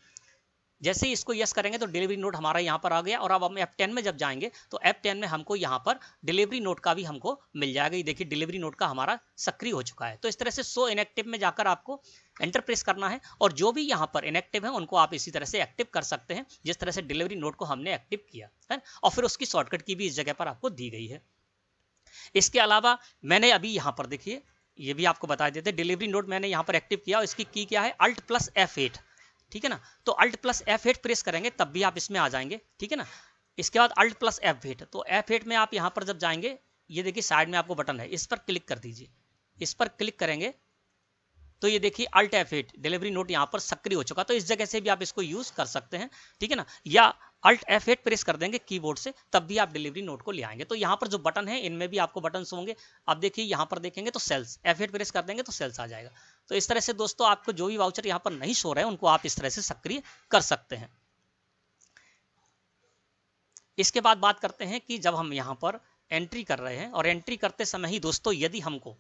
जैसे ही इसको यस करेंगे तो डिलीवरी नोट हमारा यहाँ पर आ गया। और अब हम F10 में जब जाएंगे तो F10 में हमको यहाँ पर डिलीवरी नोट का भी हमको मिल जाएगा। ये देखिए डिलीवरी नोट का हमारा सक्रिय हो चुका है। तो इस तरह से शो इनएक्टिव में जाकर आपको एंटर प्रेस करना है और जो भी यहाँ पर इनएक्टिव है उनको आप इसी तरह से एक्टिव कर सकते हैं जिस तरह से डिलीवरी नोट को हमने एक्टिव किया है। और फिर उसकी शॉर्टकट की भी इस जगह पर आपको दी गई है। इसके अलावा मैंने अभी यहाँ पर देखिए ये भी आपको बता देते, डिलीवरी नोट मैंने यहाँ पर एक्टिव किया और इसकी की क्या है Alt+F8, ठीक है ना। तो Alt+F8 प्रेस करेंगे तब भी आप इसमें आ जाएंगे, ठीक है ना। इसके बाद Alt+F8, तो F8 में आप यहाँ पर जब जाएंगे, ये देखिए साइड में आपको बटन है, इस पर क्लिक कर दीजिए। इस पर क्लिक करेंगे तो ये देखिए Alt+F8 डिलीवरी नोट यहाँ पर सक्रिय हो चुका। तो इस जगह से भी आप इसको यूज कर सकते हैं, ठीक है ना। या Alt+F8 प्रेस कर देंगे कीबोर्ड से तब भी आप डिलीवरी नोट को ले आएंगे। तो यहाँ पर जो बटन है इनमें भी आपको बटन होंगे। आप देखिए यहाँ पर देखेंगे तो सेल्स, F8 प्रेस कर देंगे तो सेल्स आ जाएगा। तो इस तरह से दोस्तों आपको जो भी वाउचर यहाँ पर नहीं शो रहे हैं उनको आप इस तरह से सक्रिय कर सकते हैं। इसके बाद बात करते हैं कि जब हम यहाँ पर एंट्री कर रहे हैं और एंट्री करते समय ही दोस्तों यदि हमको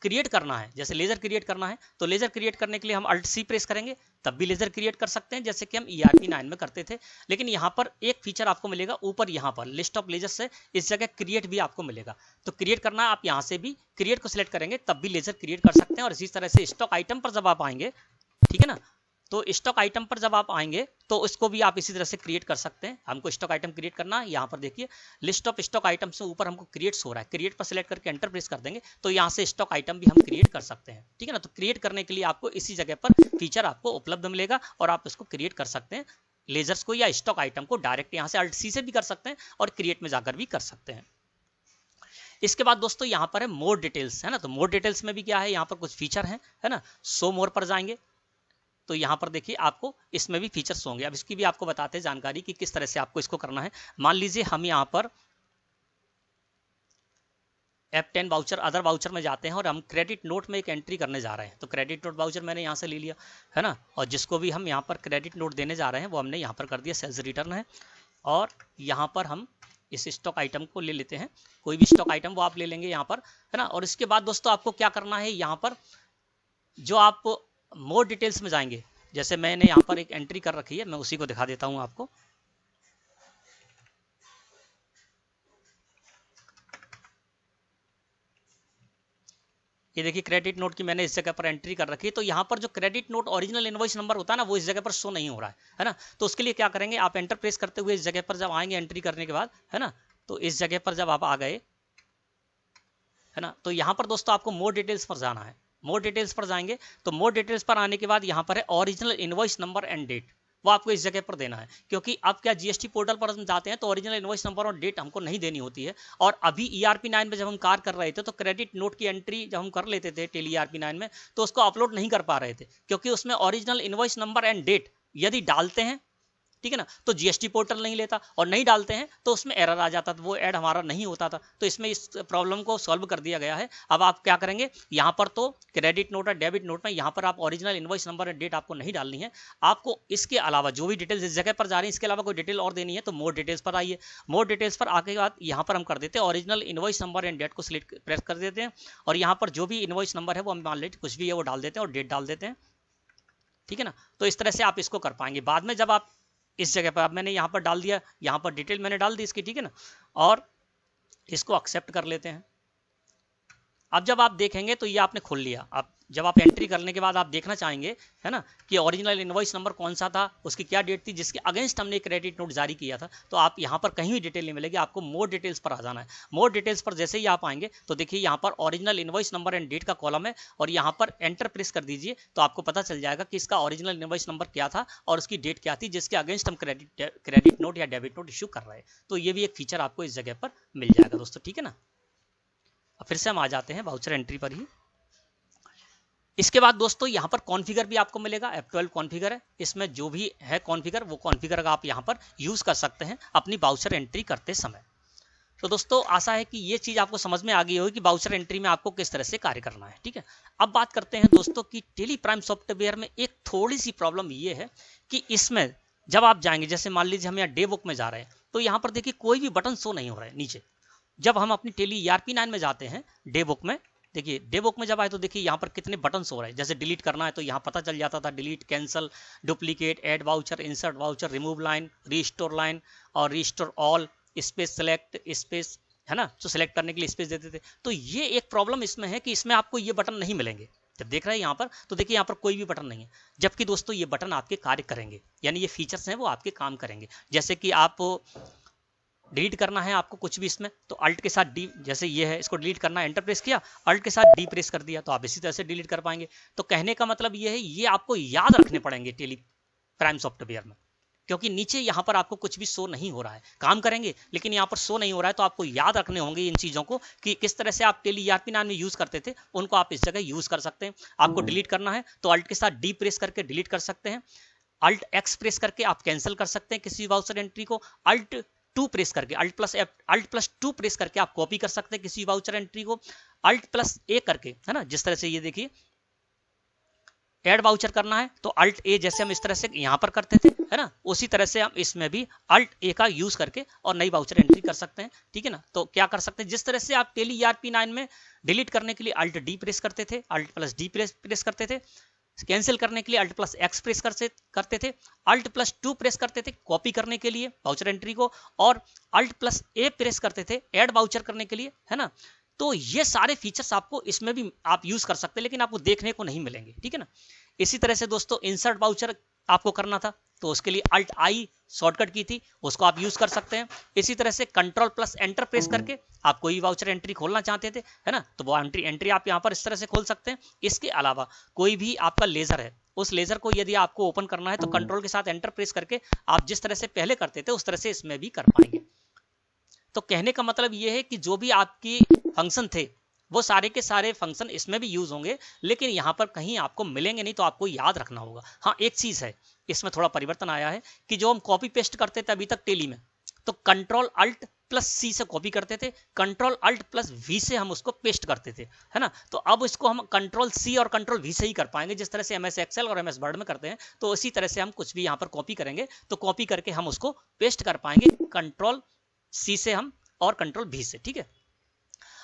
क्रिएट करना है, जैसे लेजर क्रिएट करना है, तो लेजर क्रिएट करने के लिए हम Alt+C प्रेस करेंगे तब भी लेजर क्रिएट कर सकते हैं जैसे कि हम ERP9 में करते थे। लेकिन यहाँ पर एक फीचर आपको मिलेगा ऊपर, यहाँ पर लिस्ट ऑफ लेजर से इस जगह क्रिएट भी आपको मिलेगा। तो क्रिएट करना आप यहाँ से भी क्रिएट को सिलेक्ट करेंगे तब भी लेजर क्रिएट कर सकते हैं। और इसी तरह से स्टॉक आइटम पर जब आप आएंगे, ठीक है ना, तो स्टॉक आइटम पर जब आप आएंगे तो इसको भी आप इसी तरह से क्रिएट कर सकते हैं। हमको स्टॉक आइटम क्रिएट करना है, यहाँ पर देखिए लिस्ट ऑफ स्टॉक आइटम से ऊपर हमको क्रिएट हो रहा है, क्रिएट पर सिलेक्ट करके एंटर प्रेस कर देंगे तो यहाँ से स्टॉक आइटम भी हम क्रिएट कर सकते हैं, ठीक है ना। तो क्रिएट करने के लिए आपको इसी जगह पर फीचर आपको उपलब्ध मिलेगा और आप इसको क्रिएट कर सकते हैं, लेजर्स को या स्टॉक आइटम को डायरेक्ट यहाँ से Alt+C से भी कर सकते हैं और क्रिएट में जाकर भी कर सकते हैं। इसके बाद दोस्तों यहाँ पर है मोर डिटेल्स, है ना। तो मोर डिटेल्स में भी क्या है, यहाँ पर कुछ फीचर है ना। शो मोर पर जाएंगे तो यहाँ पर देखिए आपको इसमें भी फीचर्स होंगे। अब इसकी भी आपको बताते हैं जानकारी कि किस तरह से आपको इसको करना है। मान लीजिए हम यहाँ पर F10 वाउचर अदर वाउचर में जाते हैं और हम क्रेडिट नोट में एक एंट्री करने जा रहे हैं। तो क्रेडिट नोट वाउचर मैंने यहाँ से ले लिया, है ना। और जिसको भी हम यहाँ पर क्रेडिट नोट देने जा रहे हैं वो हमने यहाँ पर कर दिया, सेल्स रिटर्न है। और यहाँ पर हम इस स्टॉक आइटम को ले लेते हैं, कोई भी स्टॉक आइटम वो आप ले लेंगे यहाँ पर, है ना। और इसके बाद दोस्तों आपको क्या करना है, यहाँ पर जो आप मोर डिटेल्स में जाएंगे, जैसे मैंने यहाँ पर एक एंट्री कर रखी है, मैं उसी को दिखा देता हूँ आपको। ये देखिए क्रेडिट नोट की मैंने इस जगह पर एंट्री कर रखी है। तो यहाँ पर जो credit note original invoice number होता है ना, वो इस जगह पर शो नहीं हो रहा है ना। तो उसके लिए क्या करेंगे, आप एंटर प्रेस करते हुए इस जगह पर जब आएंगे एंट्री करने के बाद, है ना, तो इस जगह पर जब आप आ गए, है ना, तो यहाँ पर दोस्तों आपको मोर डिटेल्स पर जाना है। मोर डिटेल्स पर जाएंगे तो मोर डिटेल्स पर आने के बाद यहाँ पर है original invoice number and date, वो आपको इस जगह पर देना है। क्योंकि अब क्या जीएसटी पोर्टल पर हम जाते हैं तो ओरिजिनल इनवॉइस नंबर और डेट हमको नहीं देनी होती है। और अभी ERP9 में जब हम कार्य कर रहे थे तो क्रेडिट नोट की एंट्री जब हम कर लेते थे टेली ERP9 में, तो उसको अपलोड नहीं कर पा रहे थे क्योंकि उसमें original invoice number and date यदि डालते हैं, ठीक है ना, तो जीएसटी पोर्टल नहीं लेता, और नहीं डालते हैं तो उसमें एरर आ जाता था, वो ऐड हमारा नहीं होता था। तो इसमें इस प्रॉब्लम को सॉल्व कर दिया गया है। अब आप क्या करेंगे, यहाँ पर तो क्रेडिट नोट और डेबिट नोट में यहाँ पर आप ओरिजिनल इनवॉइस नंबर और डेट आपको नहीं डालनी है। आपको इसके अलावा जो भी डिटेल्स इस जगह पर जा रही है इसके अलावा कोई डिटेल और देनी है तो मोर डिटेल्स पर आइए। मोर डिटेल्स पर आके बाद यहाँ पर हम कर देते हैं original invoice number and date को सिलेक्ट प्रेस कर देते हैं और यहाँ पर जो भी इनवॉइस नंबर है वो हम मान लेते कुछ भी है वो डाल देते हैं और डेट डाल देते हैं, ठीक है ना। तो इस तरह से आप इसको कर पाएंगे। बाद में जब आप इस जगह पर, अब मैंने यहाँ पर डाल दिया, यहाँ पर डिटेल मैंने डाल दी इसकी, ठीक है ना, और इसको एक्सेप्ट कर लेते हैं। अब जब आप देखेंगे तो ये आपने खोल लिया। अब जब आप एंट्री करने के बाद आप देखना चाहेंगे, है ना, कि ओरिजिनल इनवॉइस नंबर कौन सा था, उसकी क्या डेट थी जिसके अगेंस्ट हमने क्रेडिट नोट जारी किया था, तो आप यहाँ पर कहीं भी डिटेल नहीं मिलेगी, आपको मोर डिटेल्स पर आ जाना है। मोर डिटेल्स पर जैसे ही आप आएंगे तो देखिए यहाँ पर original invoice number and date का कॉलम है और यहाँ पर एंटर प्रेस कर दीजिए तो आपको पता चल जाएगा कि इसका ओरिजिनल इनवॉइस नंबर क्या था और उसकी डेट क्या थी जिसके अगेंस्ट हम क्रेडिट नोट या डेबिट नोट इशू कर रहे हैं। तो ये भी एक फीचर आपको इस जगह पर मिल जाएगा दोस्तों, ठीक है ना। फिर से हम आ जाते हैं वाउचर एंट्री पर ही। इसके बाद दोस्तों यहाँ पर कॉन्फ़िगर भी आपको मिलेगा, F12 कॉन्फ़िगर है, इसमें जो भी है कॉन्फ़िगर वो कॉन्फ़िगर आप यहाँ पर यूज़ कर सकते हैं अपनी वाउचर एंट्री करते समय। तो दोस्तों आशा है कि ये चीज आपको समझ में आ गई होगी कि वाउचर एंट्री में आपको किस तरह से कार्य करना है। ठीक है, अब बात करते हैं दोस्तों कि टेली प्राइम सॉफ्टवेयर में एक थोड़ी सी प्रॉब्लम ये है कि इसमें जब आप जाएंगे, जैसे मान लीजिए हम यहाँ डे बुक में जा रहे हैं, तो यहाँ पर देखिए कोई भी बटन शो नहीं हो रहा है नीचे। जब हम अपनी टेली ERP9 में जाते हैं डे बुक में, देखिए डे बुक में जब आए तो देखिए यहाँ पर कितने बटन हो रहे हैं। जैसे डिलीट करना है तो यहाँ पता चल जाता था, delete, cancel, duplicate, add voucher, insert voucher, remove line, restore line और restore all, space select, space, है ना, तो सेलेक्ट करने के लिए स्पेस देते थे। तो ये एक प्रॉब्लम इसमें है कि इसमें आपको ये बटन नहीं मिलेंगे। जब देख रहे हैं यहाँ पर तो देखिए यहाँ पर कोई भी बटन नहीं है, जबकि दोस्तों ये बटन आपके कार्य करेंगे, यानी ये फीचर्स हैं वो आपके काम करेंगे। जैसे कि आप डिलीट करना है आपको कुछ भी इसमें, तो अल्ट के साथ डी, जैसे ये है इसको डिलीट करना है, एंटर प्रेस किया, अल्ट के साथ डी प्रेस कर दिया, तो आप इसी तरह से डिलीट कर पाएंगे। तो कहने का मतलब ये है, ये आपको याद रखने पड़ेंगे टेली प्राइम सॉफ्टवेयर में, क्योंकि नीचे यहाँ पर आपको कुछ भी शो नहीं हो रहा है। काम करेंगे लेकिन यहाँ पर शो नहीं हो रहा है, तो आपको याद रखने होंगे इन चीज़ों को कि किस तरह से आप टेली ERP9 में यूज़ करते थे, उनको आप इस जगह यूज़ कर सकते हैं। आपको डिलीट करना है तो अल्ट के साथ डी प्रेस करके डिलीट कर सकते हैं, अल्ट एक्स प्रेस करके आप कैंसिल कर सकते हैं किसी वाउचर एंट्री को, अल्ट 2 प्रेस करके, अल्ट प्लस 2 प्रेस करके आप कॉपी कर सकते हैं किसी वाउचर एंट्री को, अल्ट प्लस ए करके, है ना, जिस तरह से ये देखिए ऐड वाउचर करना है तो अल्ट ए, जैसे हम इस तरह से यहाँ पर करते थे, है ना, उसी तरह से हम इसमें भी अल्ट ए का यूज करके और नई वाउचर एंट्री कर सकते हैं। ठीक है ना, तो क्या कर सकते हैं, जिस तरह से आप टेली ERP9 में डिलीट करने के लिए अल्ट डी प्रेस करते थे, अल्ट प्लस डी प्रेस करते थे, कैंसिल करने के लिए अल्ट प्लस एक्स प्रेस करते थे, अल्ट प्लस 2 प्रेस करते थे कॉपी करने के लिए वाउचर एंट्री को, और अल्ट प्लस ए प्रेस करते थे ऐड वाउचर करने के लिए, है ना। तो ये सारे फीचर्स आपको इसमें भी आप यूज कर सकते हैं, लेकिन आपको देखने को नहीं मिलेंगे। ठीक है ना, इसी तरह से दोस्तों इंसर्ट वाउचर आपको करना था तो उसके लिए अल्ट आई शॉर्टकट की थी, उसको आप यूज कर सकते हैं। इसी तरह से कंट्रोल प्लस एंटर प्रेस करके आप कोई वाउचर एंट्री खोलना चाहते थे, है ना, तो वो एंट्री आप यहाँ पर इस तरह से खोल सकते हैं। इसके अलावा कोई भी आपका लेजर है, उस लेजर को यदि आपको ओपन करना है तो कंट्रोल के साथ एंटर प्रेस करके आप जिस तरह से पहले करते थे उस तरह से इसमें भी कर पाएंगे। तो कहने का मतलब ये है कि जो भी आपकी फंक्शन थे वो सारे के सारे फंक्शन इसमें भी यूज होंगे, लेकिन यहाँ पर कहीं आपको मिलेंगे नहीं, तो आपको याद रखना होगा। हाँ, एक चीज है इसमें थोड़ा परिवर्तन आया है कि जो हम कॉपी पेस्ट करते थे अभी तक टेली में, तो कंट्रोल अल्ट प्लस सी से कॉपी करते थे, कंट्रोल अल्ट प्लस वी से हम उसको पेस्ट करते थे, है ना। तो अब इसको हम कंट्रोल सी और कंट्रोल वी से ही कर पाएंगे, जिस तरह से MS एक्सेल और MS वर्ड में करते हैं। तो इसी तरह से हम कुछ भी यहाँ पर कॉपी करेंगे तो कॉपी करके हम उसको पेस्ट कर पाएंगे कंट्रोल सी से हम और कंट्रोल वी से। ठीक है,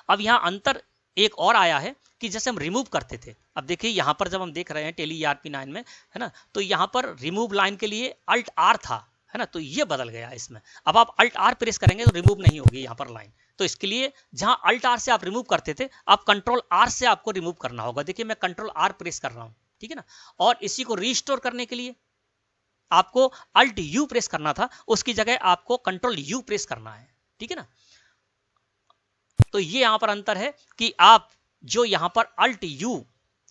अब यहाँ अंतर एक और आया है कि जैसे हम रिमूव करते थे, अब देखिए यहाँ पर जब हम देख रहे हैं टेली ERP9 में, है ना, तो यहाँ पर रिमूव लाइन के लिए अल्ट आर था, है ना, तो ये बदल गया इसमें। अब आप अल्ट आर प्रेस करेंगे तो रिमूव नहीं होगी यहाँ पर लाइन, तो इसके लिए जहां अल्ट आर से आप रिमूव करते थे, आप कंट्रोल आर से आपको रिमूव करना होगा। देखिए मैं कंट्रोल आर प्रेस कर रहा हूँ, ठीक है ना, और इसी को रीस्टोर करने के लिए आपको अल्ट यू प्रेस करना था, उसकी जगह आपको कंट्रोल यू प्रेस करना है। ठीक है ना, तो ये यहां पर अंतर है कि आप जो यहां पर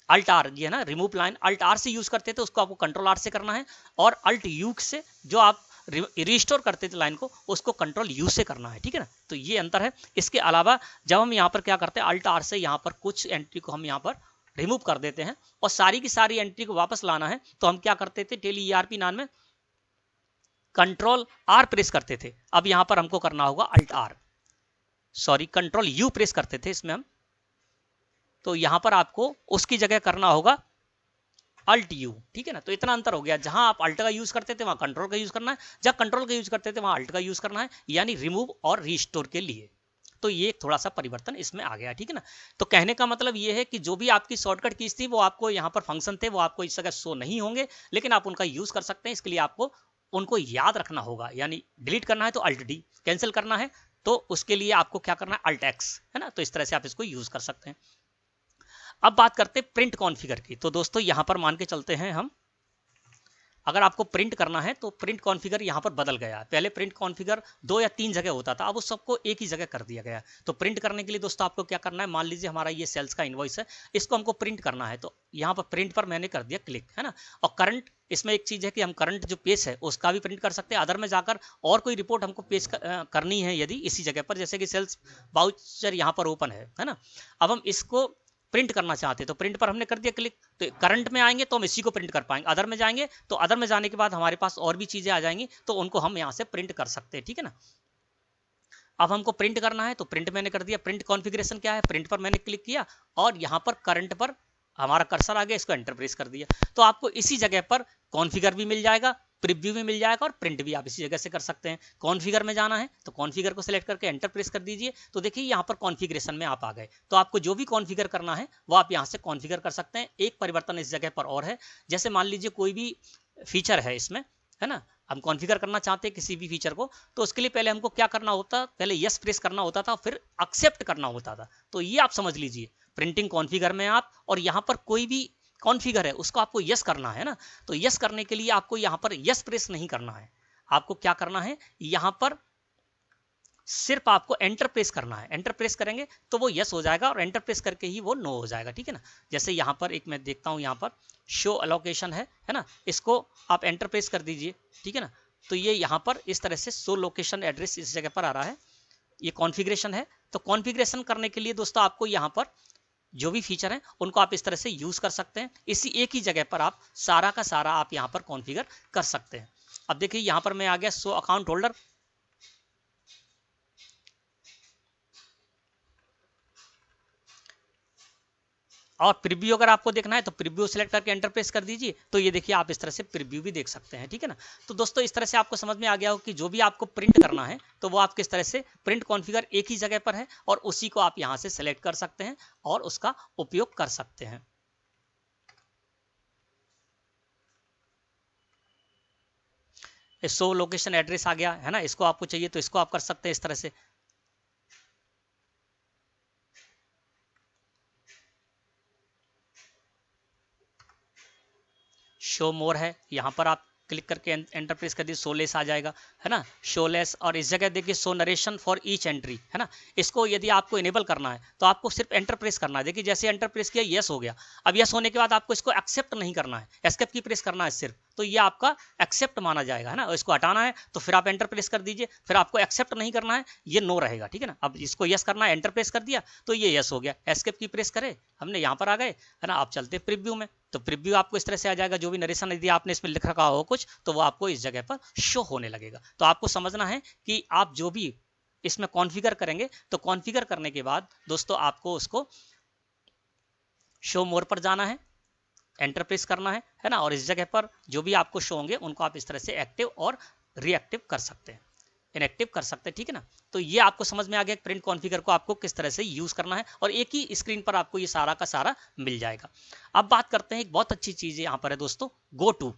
अल्ट आर ये है ना रिमूव लाइन अल्ट आर से यूज करते थे, उसको आपको कंट्रोल आर से करना है, और अल्ट यू से जो आप रिस्टोर करते थे लाइन को, उसको कंट्रोल यू से करना है। ठीक है ना, तो ये अंतर है। इसके अलावा जब हम यहाँ पर क्या करते हैं, अल्ट आर से यहाँ पर कुछ एंट्री को हम यहाँ पर रिमूव कर देते हैं और सारी की सारी एंट्री को वापस लाना है, तो हम क्या करते थे टेली ERP9 में कंट्रोल आर प्रेस करते थे। अब यहाँ पर हमको करना होगा कंट्रोल यू प्रेस करते थे इसमें हम, तो यहां पर आपको उसकी जगह करना होगा अल्ट यू। ठीक है ना, तो इतना अंतर हो गया, जहां आप अल्ट का यूज करते थे वहां कंट्रोल का यूज करना है, जहां कंट्रोल का यूज करते थे वहां अल्ट का यूज करना है, यानी रिमूव और रीस्टोर के लिए। तो ये थोड़ा सा परिवर्तन इसमें आ गया। ठीक है ना, तो कहने का मतलब ये है कि जो भी आपकी शॉर्टकट कीज थी वो आपको यहाँ पर फंक्शन थे वो आपको इस जगह शो नहीं होंगे, लेकिन आप उनका यूज कर सकते हैं। इसके लिए आपको उनको याद रखना होगा, यानी डिलीट करना है तो अल्ट डी, कैंसिल करना है तो उसके लिए आपको क्या करना है अल्ट एक्स, है ना, तो इस तरह से आप इसको यूज कर सकते हैं। अब बात करते हैं प्रिंट कॉन्फ़िगर की। तो दोस्तों यहां पर मान के चलते हैं हम, अगर आपको प्रिंट करना है तो प्रिंट कॉन्फ़िगर यहां पर बदल गया है। पहले प्रिंट कॉन्फ़िगर 2 या 3 जगह होता था, अब उस सबको एक ही जगह कर दिया गया। तो प्रिंट करने के लिए दोस्तों आपको क्या करना है, मान लीजिए हमारा ये सेल्स का इनवॉइस है, इसको हमको प्रिंट करना है, तो यहाँ पर प्रिंट पर मैंने कर दिया क्लिक, है ना। और करंट, इसमें एक चीज है कि हम करंट जो पेज है उसका भी प्रिंट कर सकते हैं। अदर में जाकर और कोई रिपोर्ट हमको पेज करनी है यदि इसी जगह पर, जैसे कि सेल्स वाउचर यहाँ पर ओपन है ना, अब हम इसको प्रिंट करना चाहते हैं तो प्रिंट पर हमने कर दिया क्लिक, तो करंट में आएंगे तो हम इसी को प्रिंट कर पाएंगे। अदर में जाएंगे तो अदर में जाने के बाद हमारे पास और भी चीजें आ जाएंगी, तो उनको हम यहाँ से प्रिंट कर सकते हैं। ठीक है ना, अब हमको प्रिंट करना है तो प्रिंट मैंने कर दिया। प्रिंट कॉन्फ़िगरेशन क्या है, प्रिंट पर मैंने क्लिक किया और यहाँ पर करंट पर हमारा कर्सर आ गया, इसको एंटर प्रेस कर दिया। तो आपको इसी जगह पर कॉन्फ़िगर भी मिल जाएगा, प्रीव्यू भी मिल जाएगा और प्रिंट भी आप इसी जगह से कर सकते हैं। कॉन्फ़िगर में जाना है तो कॉन्फ़िगर को सिलेक्ट करके एंटर प्रेस कर दीजिए। तो देखिए यहाँ पर कॉन्फ़िगरेशन में आप आ गए। तो आपको जो भी कॉन्फ़िगर करना है वो आप यहाँ से कॉन्फ़िगर कर सकते हैं। एक परिवर्तन इस जगह पर और है, जैसे मान लीजिए कोई भी फीचर है इसमें, है ना, हम कॉन्फ़िगर करना चाहते हैं किसी भी फीचर को, तो उसके लिए पहले हमको क्या करना होता, पहले यस प्रेस करना होता था, फिर एक्सेप्ट करना होता था। तो ये आप समझ लीजिए, प्रिंटिंग कॉन्फ़िगर में आप, और यहाँ पर कोई भी कॉन्फ़िगर है उसको आपको यस करना है ना, तो यस करने के लिए आपको यहाँ पर यस प्रेस नहीं करना है। आपको क्या करना है, यहाँ पर सिर्फ आपको एंटर प्रेस करना है। एंटर प्रेस करेंगे तो वो यस हो जाएगा और एंटर प्रेस करके ही वो नो हो जाएगा, ठीक है ना। जैसे यहाँ पर एक मैं देखता हूँ, यहाँ पर शो अलोकेशन है ना, इसको आप एंटर प्रेस कर दीजिए, ठीक है ना। तो ये यहाँ पर इस तरह से शो लोकेशन एड्रेस इस जगह पर आ रहा है, ये कॉन्फ़िगरेशन है। तो कॉन्फ़िगरेशन करने के लिए दोस्तों आपको यहाँ पर जो भी फीचर हैं उनको आप इस तरह से यूज कर सकते हैं। इसी एक ही जगह पर आप सारा का सारा आप यहाँ पर कॉन्फ़िगर कर सकते हैं। अब देखिए यहाँ पर मैं आ गया शो अकाउंट होल्डर, और प्रीव्यू अगर आपको देखना है तो प्रीव्यू सेलेक्ट करके एंटर प्रेस कर दीजिए। तो ये देखिए आप इस तरह से प्रीव्यू भी देख सकते हैं, ठीक है ना। तो दोस्तों इस तरह से आपको समझ में आ गया हो कि जो भी आपको प्रिंट करना है तो वो आप किस तरह से प्रिंट कॉन्फ़िगर एक ही जगह पर है और उसी को आप यहाँ से सेलेक्ट कर सकते हैं और उसका उपयोग कर सकते हैं। शो लोकेशन एड्रेस आ गया है ना, इसको आपको चाहिए तो इसको आप कर सकते हैं इस तरह से। शो मोर है, यहाँ पर आप क्लिक करके एंटर प्रेस कर दीजिए, शोलेस आ जाएगा, है ना, शोलेस। और इस जगह देखिए show narration for each entry, है ना, इसको यदि आपको इनेबल करना है तो आपको सिर्फ एंटर प्रेस करना है। देखिए जैसे एंटर प्रेस किया यस हो गया। अब यस होने के बाद आपको इसको एक्सेप्ट नहीं करना है, एस्केप की प्रेस करना है सिर्फ, तो ये आपका एक्सेप्ट माना जाएगा, है ना। इसको हटाना है तो फिर आप एंटर प्रेस कर दीजिए, फिर आपको एक्सेप्ट नहीं करना है, ये नो रहेगा, ठीक है ना। अब इसको यस करना है, एंटर प्रेस कर दिया तो ये यस हो गया। एस्केप की प्रेस करे, हमने यहाँ पर आ गए, है ना। आप चलते प्रीव्यू में, तो प्रीव्यू आपको इस तरह से आ जाएगा। जो भी नरेशन यदि आपने इसमें लिख रखा हो कुछ तो वो आपको इस जगह पर शो होने लगेगा। तो आपको समझना है कि आप जो भी इसमें कॉन्फ़िगर करेंगे तो कॉन्फ़िगर करने के बाद दोस्तों आपको उसको शो मोर पर जाना है, एंटर प्रेस करना है ना, और इस जगह पर जो भी आपको शो होंगे उनको आप इस तरह से एक्टिव और रिएक्टिव कर सकते हैं, इनएक्टिव कर सकते हैं, ठीक है ना। तो ये आपको समझ में आ गया प्रिंट कॉन्फ़िगर को आपको किस तरह से यूज करना है और एक ही स्क्रीन पर आपको ये सारा का सारा मिल जाएगा। अब बात करते हैं, एक बहुत अच्छी चीज यहाँ पर है दोस्तों, गो टू,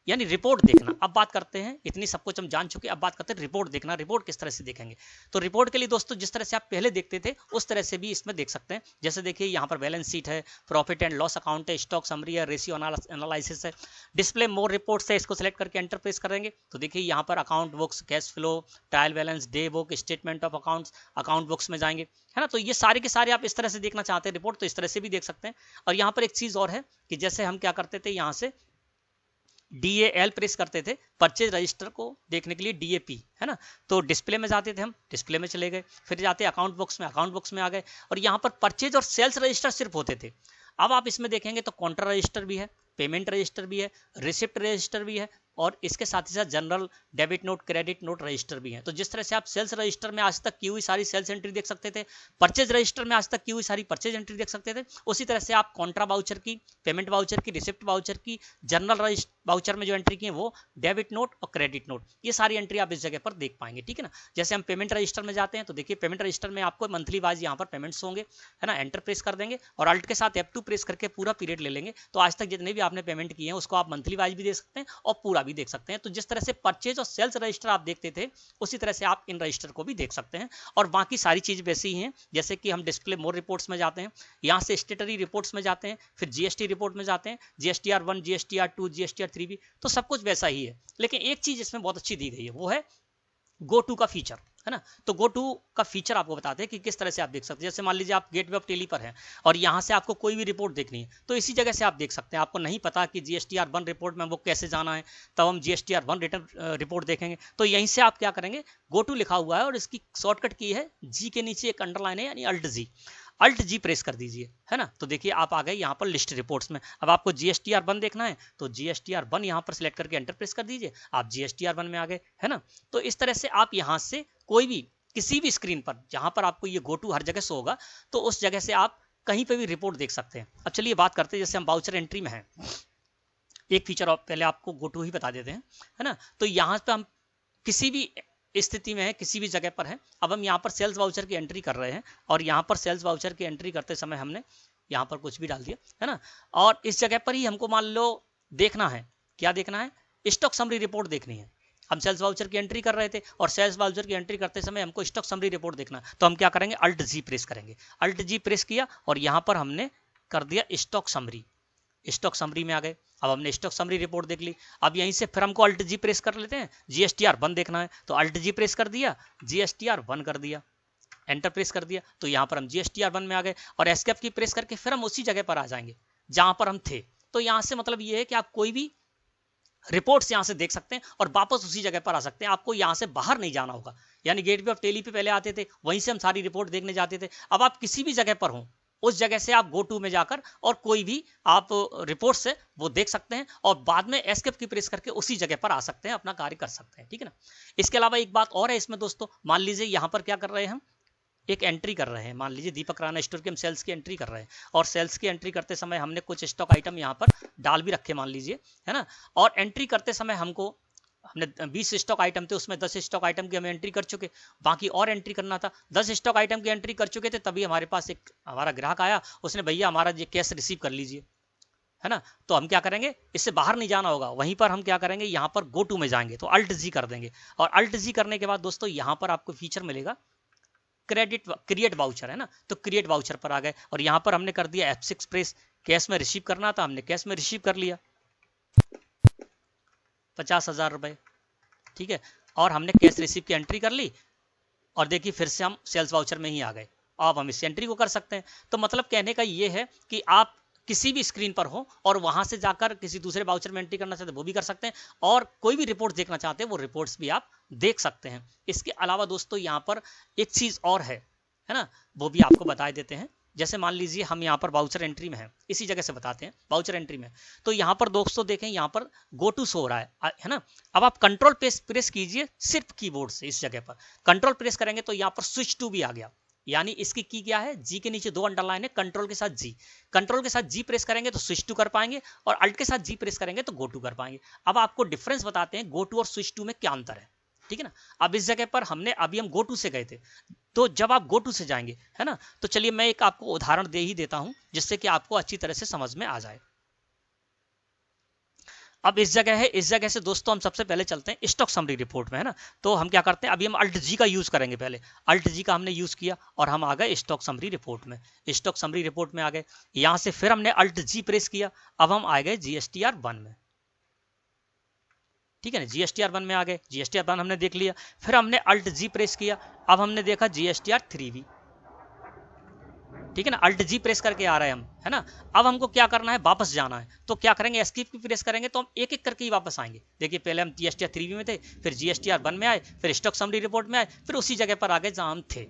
यानी रिपोर्ट देखना। अब बात करते हैं, इतनी सब कुछ हम जान चुके, अब बात करते हैं रिपोर्ट देखना। रिपोर्ट किस तरह से देखेंगे, तो रिपोर्ट के लिए दोस्तों जिस तरह से आप पहले देखते थे उस तरह से भी इसमें देख सकते हैं। जैसे देखिए यहाँ पर बैलेंस शीट है, प्रॉफिट एंड लॉस अकाउंट है, स्टॉक समरी है, रेशियो एनालिसिस है, डिस्प्ले मोर रिपोर्ट्स है, इसको सेलेक्ट करके एंटर प्रेस करेंगे तो देखिए यहाँ पर account books, cash flow, trial balance, day book, statement of accounts, account books में जाएंगे, है ना। तो ये सारे के सारे आप इस तरह से देखना चाहते हैं रिपोर्ट तो इस तरह से भी देख सकते हैं। और यहाँ पर एक चीज और है कि जैसे हम क्या करते थे, यहाँ से DAL प्रेस करते थे परचेज रजिस्टर को देखने के लिए, DAP, है ना। तो डिस्प्ले में जाते थे हम, डिस्प्ले में चले गए, फिर जाते अकाउंट बुक्स में, अकाउंट बुक्स में आ गए, और यहाँ पर परचेज और सेल्स रजिस्टर सिर्फ होते थे। अब आप इसमें देखेंगे तो काउंटर रजिस्टर भी है, पेमेंट रजिस्टर भी है, रिसिप्ट रजिस्टर भी है, और इसके साथ ही साथ general debit note, credit note register भी है। तो जिस तरह से आप सेल्स रजिस्टर में आज तक की हुई सारी सेल्स एंट्री देख सकते थे, परचेज रजिस्टर में आज तक की हुई सारी परचेज एंट्री देख सकते थे, उसी तरह से आप कॉन्ट्रा वाउचर की, पेमेंट वाउचर की, रिसिप्ट वाउचर की, जनरल वाउचर में जो एंट्री की है वो डेबिट नोट और क्रेडिट नोट, ये सारी एंट्री आप इस जगह पर देख पाएंगे, ठीक है ना। जैसे हम पेमेंट रजिस्टर में जाते हैं तो देखिए पेमेंट रजिस्टर में आपको मंथली वाइज यहाँ पर पेमेंट्स होंगे, है ना। एंटर प्रेस कर देंगे और अल्ट के साथ F2 प्रेस करके पूरा पीरियड ले लेंगे, तो आज तक जितने भी आपने पेमेंट किए हैं उसको आप मंथली वाइज भी देख सकते हैं और पूरा भी देख सकते हैं। तो जिस तरह से परचेज और सेल्स रजिस्टर आप देखते थे उसी तरह से आप इन रजिस्टर को भी देख सकते हैं। और बाकी सारी चीज वैसी ही हैं, जैसे कि हम डिस्प्ले मोर रिपोर्ट्स में जाते हैं, यहाँ से स्टेटरी रिपोर्ट्स में जाते हैं, फिर GST रिपोर्ट में जाते हैं, GSTR1, GSTR2, GSTR3 भी, तो सब कुछ वैसा ही है। लेकिन एक चीज इसमें बहुत अच्छी दी गई है, वो है गो टू का फीचर, है ना। तो गो टू का फीचर आपको बताते हैं कि किस तरह से आप देख सकते हैं। जैसे मान लीजिए आप गेटवे ऑफ टेली पर हैं और यहाँ से आपको कोई भी रिपोर्ट देखनी है तो इसी जगह से आप देख सकते हैं। आपको नहीं पता कि GSTR1 रिपोर्ट में वो कैसे जाना है, तब हम GSTR1 रिटर्न रिपोर्ट देखेंगे, तो यहीं से आप क्या करेंगे, गो टू लिखा हुआ है और इसकी शॉर्टकट की है जी के नीचे एक अंडरलाइन है, यानी अल्ट जी प्रेस कर दीजिए, है ना। तो देखिए आप आ गए यहाँ पर लिस्ट रिपोर्ट्स में। अब आपको GSTR1 देखना है तो GSTR1 यहाँ पर सिलेक्ट करके एंटर प्रेस कर दीजिए, आप GSTR1 में आ गए, है ना। तो इस तरह से आप यहाँ से कोई भी किसी भी स्क्रीन पर जहां पर आपको ये गो टू हर जगह शो होगा, तो उस जगह से आप कहीं पे भी रिपोर्ट देख सकते हैं। अब चलिए बात करते हैं, जैसे हम वाउचर एंट्री में हैं, एक फीचर पहले आपको गो टू ही बता देते हैं, है ना। तो यहाँ पे हम किसी भी स्थिति में है, किसी भी जगह पर है। अब हम यहाँ पर सेल्स वाउचर की एंट्री कर रहे हैं और यहाँ पर सेल्स वाउचर की एंट्री करते समय हमने यहाँ पर कुछ भी डाल दिया, है ना। और इस जगह पर ही हमको मान लो देखना है, क्या देखना है, स्टॉक समरी रिपोर्ट देखनी है। हम सेल्स वाउचर की एंट्री कर रहे थे और सेल्स वाउचर की एंट्री करते समय हमको स्टॉक समरी रिपोर्ट देखना, तो हम क्या करेंगे, अल्ट जी प्रेस करेंगे। अल्ट जी प्रेस किया और यहाँ पर हमने कर दिया स्टॉक समरी। स्टॉक समरी में आ गए। अब हमने स्टॉक समरी रिपोर्ट देख ली। अब यहीं से फिर हमको अल्ट जी प्रेस कर लेते हैं, GSTR1 देखना है, तो अल्ट जी प्रेस कर दिया, GSTR1 कर दिया, एंटर प्रेस कर दिया, तो यहाँ पर हम GSTR1 में आ गए। और एस्केप की प्रेस करके फिर हम उसी जगह पर आ जाएंगे जहां पर हम थे। तो यहाँ से मतलब ये है कि आप कोई भी रिपोर्ट्स यहाँ से देख सकते हैं और वापस उसी जगह पर आ सकते हैं। आपको यहाँ से बाहर नहीं जाना होगा, यानी गेटवे ऑफ टेली पे पहले आते थे, वहीं से हम सारी रिपोर्ट देखने जाते थे। अब आप किसी भी जगह पर हों, उस जगह से आप गो टू में जाकर और कोई भी आप रिपोर्ट से वो देख सकते हैं और बाद में एस्केप की प्रेस करके उसी जगह पर आ सकते हैं, अपना कार्य कर सकते हैं, ठीक है ना। इसके अलावा एक बात और है इसमें दोस्तों, मान लीजिए यहाँ पर क्या कर रहे हैं, हम एक एंट्री कर रहे हैं, मान लीजिए दीपक राणा स्टोर के हम सेल्स की एंट्री कर रहे हैं और सेल्स की एंट्री करते समय हमने कुछ स्टॉक आइटम यहाँ पर डाल भी रखे, मान लीजिए, है ना। और एंट्री करते समय हमने 20 स्टॉक आइटम थे, उसमें 10 स्टॉक आइटम की हम एंट्री कर चुके, बाकी और एंट्री करना था। 10 स्टॉक आइटम की एंट्री कर चुके थे, तभी हमारे पास एक हमारा ग्राहक आया, उसने भैया हमारा ये कैश रिसीव कर लीजिए, है ना। तो हम क्या करेंगे, इससे बाहर नहीं जाना होगा, वहीं पर हम क्या करेंगे, यहाँ पर गो टू में जाएंगे तो अल्ट जी कर देंगे। और अल्ट जी करने के बाद दोस्तों यहाँ पर आपको फीचर मिलेगा क्रिएट वाउचर, है ना। तो क्रिएट वाउचर पर आ गए और यहाँ पर हमने कर दिया F6 प्रेस। कैश में रिसीव करना था, हमने कैश में रिसीव कर लिया 50,000 रुपए, ठीक है। और हमने कैश रिसीव की एंट्री कर ली और देखिए फिर से हम सेल्स वाउचर में ही आ गए। अब हम इस एंट्री को कर सकते हैं। तो मतलब कहने का ये है कि आप किसी भी स्क्रीन पर हो और वहां से जाकर किसी दूसरे वाउचर में एंट्री करना चाहते हैं वो भी कर सकते हैं, और कोई भी रिपोर्ट देखना चाहते हैं वो रिपोर्ट्स भी आप देख सकते हैं। इसके अलावा दोस्तों यहाँ पर एक चीज और है ना, वो भी आपको बता देते हैं। जैसे मान लीजिए हम यहाँ पर वाउचर एंट्री में हैं, इसी जगह से बताते हैं वाउचर एंट्री में, तो यहाँ पर दोस्तों देखें, यहाँ पर गो टू शो हो रहा है ना। अब आप कंट्रोल प्रेस कीजिए सिर्फ कीबोर्ड से, इस जगह पर कंट्रोल प्रेस करेंगे तो यहाँ पर स्विच टू भी आ गया, यानी इसकी की क्या है, जी के नीचे 2 अंडरलाइन है, कंट्रोल के साथ जी, कंट्रोल के साथ जी प्रेस करेंगे तो स्विच टू कर पाएंगे और अल्ट के साथ जी प्रेस करेंगे तो गो टू कर पाएंगे। अब आपको डिफरेंस बताते हैं गो टू और स्विच टू में क्या अंतर है, ठीक है ना। अब इस जगह पर अभी हम गो टू से गए थे, तो जब आप गो टू से जाएंगे, है ना, तो चलिए मैं एक आपको उदाहरण दे ही देता हूं जिससे कि आपको अच्छी तरह से समझ में आ जाए। अब इस जगह है, इस जगह से दोस्तों हम सबसे पहले चलते हैं स्टॉक समरी रिपोर्ट में, है ना। तो हम क्या करते हैं, अभी हम अल्ट जी का यूज करेंगे, पहले अल्ट जी का हमने यूज किया और हम आ गए स्टॉक समरी रिपोर्ट में। स्टॉक समरी रिपोर्ट में आ गए, यहां से फिर हमने अल्ट जी प्रेस किया, अब हम आ गए GSTR1 में, ठीक है ना। GSTR1 में आ गए, GSTR1 हमने देख लिया, फिर हमने अल्ट जी प्रेस किया, अब हमने देखा GSTR3 भी, ठीक है ना। अल्ट जी प्रेस करके आ रहे हैं हम, है ना। अब हमको क्या करना है, वापस जाना है, तो क्या करेंगे, एस्केप की प्रेस करेंगे तो हम एक एक करके ही वापस आएंगे। देखिए पहले हम GSTR3 में थे, फिर GSTR1 में आए, फिर स्टॉक समरी रिपोर्ट में आए, फिर उसी जगह पर आ गए जहां हम थे।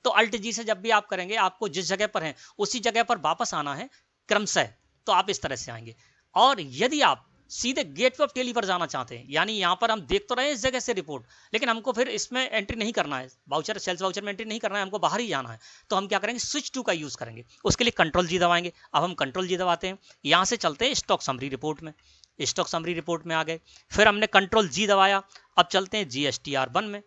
तो अल्ट जी से जब भी आप करेंगे, आपको जिस जगह पर हैं उसी जगह पर वापस आना है क्रमशः, तो आप इस तरह से आएंगे। और यदि आप सीधे गेटवे ऑफ टेली पर जाना चाहते हैं, यानी यहाँ पर हम देख तो रहे हैं इस जगह से रिपोर्ट, लेकिन हमको फिर इसमें एंट्री नहीं करना है, वाउचर सेल्स वाउचर में एंट्री नहीं करना है, हमको बाहर ही जाना है, तो हम क्या करेंगे, स्विच टू का यूज करेंगे। उसके लिए कंट्रोल जी दबाएंगे। अब हम कंट्रोल जी दबाते हैं, यहाँ से चलते हैं स्टॉक समरी रिपोर्ट में, स्टॉक समरी रिपोर्ट में आ गए, फिर हमने कंट्रोल जी दबाया, अब चलते हैं GSTR1 में,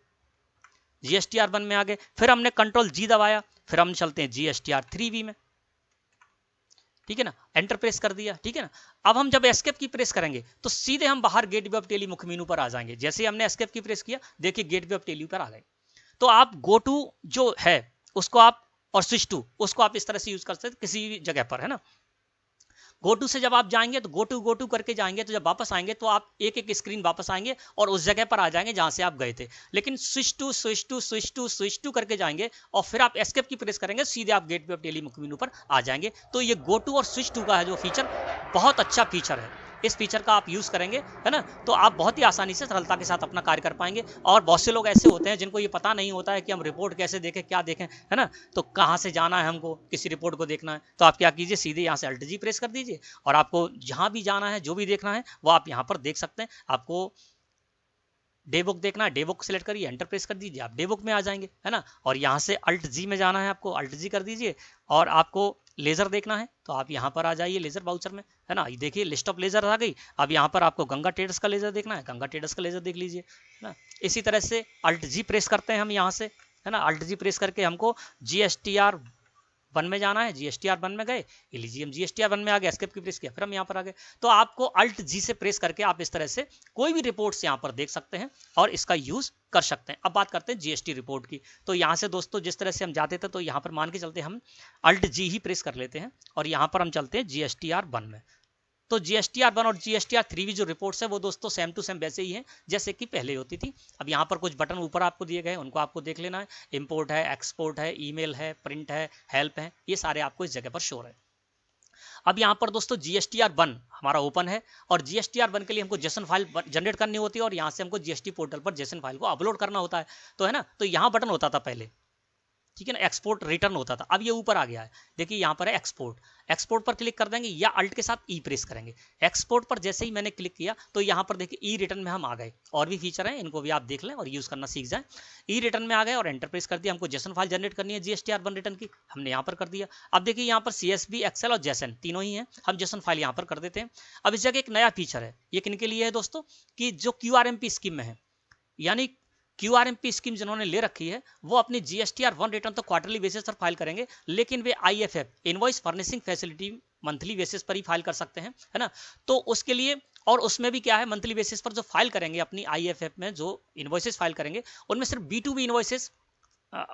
GSTR1 में आ गए, फिर हमने कंट्रोल जी दबाया, फिर हम चलते हैं GSTR3 में, ठीक है ना, एंटर प्रेस कर दिया, ठीक है ना। अब हम जब एस्केप की प्रेस करेंगे तो सीधे हम बाहर गेटवे ऑफ टेली मुख्य मेनू पर आ जाएंगे। जैसे हमने एस्केप की प्रेस किया, देखिए गेटवे ऑफ टेली पर आ गए। तो आप गो टू जो है उसको आप, और स्विच टू उसको आप इस तरह से यूज कर सकते हैं किसी भी जगह पर, है ना। गो टू से जब आप जाएंगे तो गो टू करके जाएंगे, तो जब वापस आएंगे तो आप एक एक स्क्रीन वापस आएंगे और उस जगह पर आ जाएंगे जहां से आप गए थे। लेकिन switch to switch to switch to switch to करके जाएंगे और फिर आप एस्केप की प्रेस करेंगे, सीधे आप गेटवे ऑफ टेली मुख्य मेनू पर आ जाएंगे। तो ये गो टू और स्विच टू का है जो फीचर, बहुत अच्छा फीचर है। इस फीचर का आप यूज करेंगे, है ना, तो आप बहुत ही आसानी से सरलता के साथ अपना कार्य कर पाएंगे। और बहुत से लोग ऐसे होते हैं जिनको ये पता नहीं होता है कि हम रिपोर्ट कैसे देखें, क्या देखें, है ना। तो कहाँ से जाना है, हमको किसी रिपोर्ट को देखना है, तो आप क्या कीजिए, सीधे यहाँ से अल्ट जी प्रेस कर दीजिए और आपको जहां भी जाना है, जो भी देखना है वो आप यहाँ पर देख सकते हैं। आपको डे बुक देखना है, डे बुक सेलेक्ट करिए, एंटर प्रेस कर दीजिए, आप डे बुक में आ जाएंगे, है ना। और यहाँ से अल्ट जी में जाना है आपको, अल्ट जी कर दीजिए। और आपको लेजर देखना है तो आप यहाँ पर आ जाइए लेजर बाउचर में, है ना। ये देखिए लिस्ट ऑफ लेजर आ गई। अब यहाँ पर आपको गंगा ट्रेडर्स का लेजर देखना है, गंगा ट्रेडर्स का लेजर देख लीजिए, है ना। इसी तरह से अल्ट जी प्रेस करते हैं हम यहाँ से, है ना। अल्ट जी प्रेस करके हमको GSTR 1 में जाना है, GSTR 1 में गए, लीजिए हम GSTR 1 में आ गए, एस्केप की प्रेस किया, फिर हम यहाँ पर आ गए। तो आपको अल्ट जी से प्रेस करके आप इस तरह से कोई भी रिपोर्ट्स यहाँ पर देख सकते हैं और इसका यूज कर सकते हैं। अब बात करते हैं GST रिपोर्ट की। तो यहाँ से दोस्तों जिस तरह से हम जाते थे, तो यहाँ पर मान के चलते हम अल्ट जी ही प्रेस कर लेते हैं और यहाँ पर हम चलते हैं GSTR 1 में। तो GSTR 1 और GSTR 3 जो रिपोर्ट्स है वो दोस्तों सेम टू सेम वैसे ही हैं जैसे कि पहले होती थी। अब यहाँ पर कुछ बटन ऊपर आपको दिए गए, उनको आपको देख लेना है। इंपोर्ट है, एक्सपोर्ट है, ईमेल है, प्रिंट है, हेल्प है, ये सारे आपको इस जगह पर शो है। अब यहाँ पर दोस्तों GSTR 1 हमारा ओपन है और GSTR 1 के लिए हमको जेसन फाइल जनरेट करनी होती है और यहाँ से हमको GST पोर्टल पर जेसन फाइल को अपलोड करना होता है, तो है ना। तो यहाँ बटन होता था पहले, ठीक है ना, एक्सपोर्ट रिटर्न होता था। अब ये ऊपर आ गया है, देखिए यहाँ पर है एक्सपोर्ट। एक्सपोर्ट पर क्लिक कर देंगे या अल्ट के साथ ई प्रेस करेंगे। एक्सपोर्ट पर जैसे ही मैंने क्लिक किया तो यहाँ पर देखिए ई रिटर्न में हम आ गए। और भी फीचर हैं, इनको भी आप देख लें और यूज करना सीख जाए। ई रिटर्न में आ गए और एंटर प्रेस कर दिया। हमको जेसन फाइल जनरेट करनी है GSTR 1 रिटर्न की, हमने यहाँ पर कर दिया। अब देखिए यहाँ पर CSV, एक्सेल और जेसन तीनों ही हैं, हम जेसन फाइल यहाँ पर कर देते हैं। अब इस जगह एक नया फीचर है, ये किन के लिए है दोस्तों, कि जो QRMP स्कीम में है, यानी QRMP स्कीम जिन्होंने ले रखी है वो अपनी GSTR 1 रिटर्न तो क्वार्टरली बेसिस पर फाइल करेंगे, लेकिन वे IFF invoice furnishing facility monthly basis पर ही फाइल कर सकते हैं, है ना। तो उसके लिए, और उसमें भी क्या है, मंथली बेसिस पर जो फाइल करेंगे अपनी IFF में जो इनवॉइसेस फाइल करेंगे, उनमें सिर्फ B2B इनवॉइसेस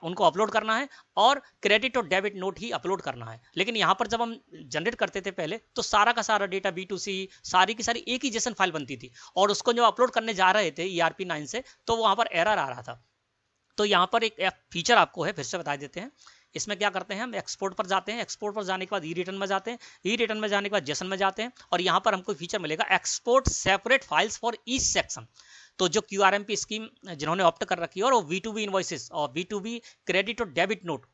उनको अपलोड करना है और क्रेडिट और डेबिट नोट ही अपलोड करना है। लेकिन यहाँ पर जब हम जनरेट करते थे पहले, तो सारा का सारा डेटा B2C सारी की सारी एक ही जेसन फाइल बनती थी और उसको जब अपलोड करने जा रहे थे ERP 9 से, तो वहाँ पर एरर आ रहा था। तो यहाँ पर एक फीचर आपको है, फिर से बता देते हैं। इसमें क्या करते हैं, हम एक्सपोर्ट पर जाते हैं, एक्सपोर्ट पर जाने के बाद ई रिटर्न में जाते हैं, ई रिटर्न में जाने के बाद जेसन में जाते हैं और यहाँ पर हमको फीचर मिलेगा export separate files for each section. तो जो QRMP स्कीम जिन्होंने ऑप्ट कर रखी है और वो B2B इनवॉइसेस और B2B क्रेडिट और डेबिट नोट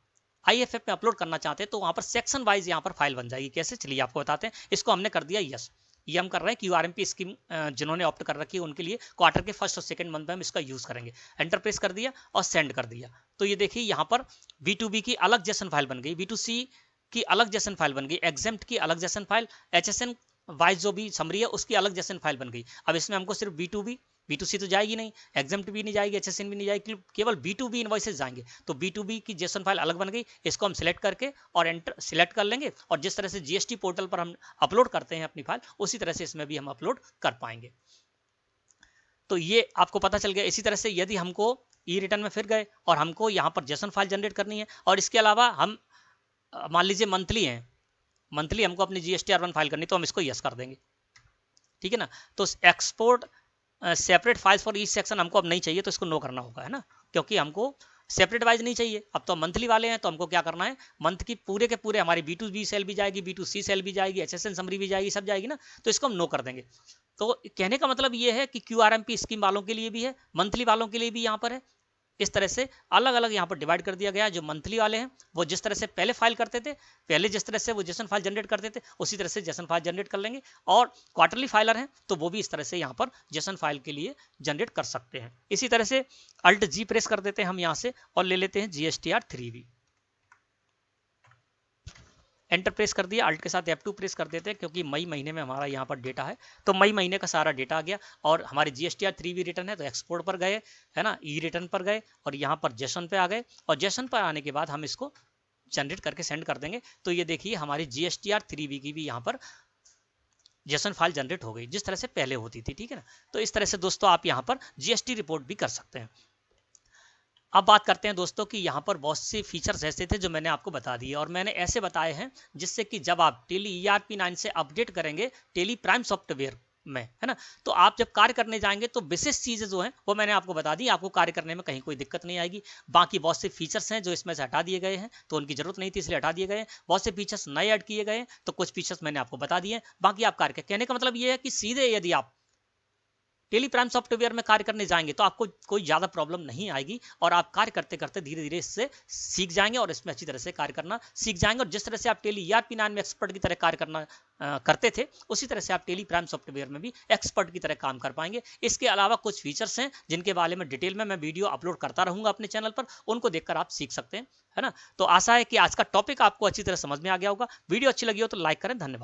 IFF में अपलोड करना चाहते हैं, तो वहाँ पर सेक्शन वाइज यहाँ पर फाइल बन जाएगी। कैसे, चलिए आपको बताते हैं। इसको हमने कर दिया यस, ये हम कर रहे हैं। QRMP स्कीम जिन्होंने ऑप्ट कर रखी है उनके लिए क्वार्टर के फर्स्ट और सेकंड मंथ में हम इसका यूज करेंगे। एंटर प्रेस कर दिया और सेंड कर दिया। तो ये देखिए यहाँ पर B2B की अलग जेसन फाइल बन गई, B2C की अलग जेसन फाइल बन गई, एग्जेम्प्ट की अलग जेसन फाइल, HSN वाइज जो भी समरी है उसकी अलग जेसन फाइल बन गई। अब इसमें हमको सिर्फ B2B, B2C तो जाएगी नहीं, एग्जेम्प्ट भी नहीं जाएगी, HSN भी नहीं जाएगी, केवल B2B इनवॉइसेस जाएंगे। तो B2B की जेसन फाइल अलग बन गई, इसको हम सिलेक्ट करके और एंटर सिलेक्ट कर लेंगे और जिस तरह से GST पोर्टल पर हम अपलोड करते हैं अपनी फाइल, उसी तरह से इसमें भी हम अपलोड कर पाएंगे। तो ये आपको पता चल गया। इसी तरह से यदि हमको ई रिटर्न में फिर गए और हमको यहाँ पर जेसन फाइल जनरेट करनी है और इसके अलावा हम मान लीजिए मंथली हैं, मंथली हमको अपनी GSTR 1 फाइल करनी, तो हम इसको यस कर देंगे, ठीक है ना। तो export separate files for each section हमको अब नहीं चाहिए, तो इसको नो करना होगा, है ना, क्योंकि हमको सेपरेट वाइज नहीं चाहिए। अब तो मंथली वाले हैं, तो हमको क्या करना है, मंथ की पूरे के पूरे हमारी B2B सेल भी जाएगी, B2C सेल भी जाएगी, HSN समरी भी जाएगी, सब जाएगी ना, तो इसको हम नो कर देंगे। तो कहने का मतलब ये है कि QRMP स्कीम वालों के लिए भी है, मंथली वालों के लिए भी यहाँ पर है। इस तरह से अलग अलग यहाँ पर डिवाइड कर दिया गया है। जो मंथली वाले हैं वो जिस तरह से पहले फाइल करते थे, पहले जिस तरह से वो जेसन फाइल जनरेट करते थे, उसी तरह से जेसन फाइल जनरेट कर लेंगे। और क्वार्टरली फाइलर हैं तो वो भी इस तरह से यहाँ पर जेसन फाइल के लिए जनरेट कर सकते हैं। इसी तरह से अल्ट जी प्रेस कर देते हैं हम यहाँ से और ले लेते हैं GSTR 3 एंटर प्रेस कर दिया, अल्ट के साथ F2 प्रेस कर देते हैं, क्योंकि मई महीने में हमारा यहाँ पर डेटा है, तो मई महीने का सारा डेटा आ गया। और हमारी GSTR 3 रिटर्न है, तो एक्सपोर्ट पर गए, है ना, ई रिटर्न पर गए और यहाँ पर जेसन पे आ गए और जेसन पर आने के बाद हम इसको जनरेट करके सेंड कर देंगे। तो ये देखिए हमारी GSTR 3 की भी यहाँ पर जेसन फाइल जनरेट हो गई, जिस तरह से पहले होती थी, ठीक है ना। तो इस तरह से दोस्तों आप यहाँ पर GST रिपोर्ट भी कर सकते हैं। अब बात करते हैं दोस्तों कि यहाँ पर बहुत से फीचर्स ऐसे थे जो मैंने आपको बता दिए, और मैंने ऐसे बताए हैं जिससे कि जब आप टेली ERP 9 से अपडेट करेंगे टेली प्राइम सॉफ्टवेयर में, है ना, तो आप जब कार्य करने जाएंगे तो विशेष चीजें जो हैं वो मैंने आपको बता दी, आपको कार्य करने में कहीं कोई दिक्कत नहीं आएगी। बाकी बहुत से फीचर्स हैं जो इसमें से हटा दिए गए हैं, तो उनकी जरूरत नहीं थी इसलिए हटा दिए गए। बहुत से फीचर्स नए ऐड किए गए, तो कुछ फीचर्स मैंने आपको बता दिए, बाकी आप कार्य। कहने का मतलब ये है कि सीधे यदि आप टेली प्राइम सॉफ्टवेयर में कार्य करने जाएंगे तो आपको कोई ज़्यादा प्रॉब्लम नहीं आएगी और आप कार्य करते करते धीरे धीरे इससे सीख जाएंगे और इसमें अच्छी तरह से कार्य करना सीख जाएंगे। और जिस तरह से आप टेली ERP 9 में एक्सपर्ट की तरह कार्य करना करते थे, उसी तरह से आप टेली प्राइम सॉफ्टवेयर में भी एक्सपर्ट की तरह काम कर पाएंगे। इसके अलावा कुछ फीचर्स हैं जिनके बारे में डिटेल में मैं वीडियो अपलोड करता रहूंगा अपने चैनल पर, उनको देखकर आप सीख सकते हैं, है ना। तो आशा है कि आज का टॉपिक आपको अच्छी तरह समझ में आ गया होगा। वीडियो अच्छी लगी हो तो लाइक करें। धन्यवाद।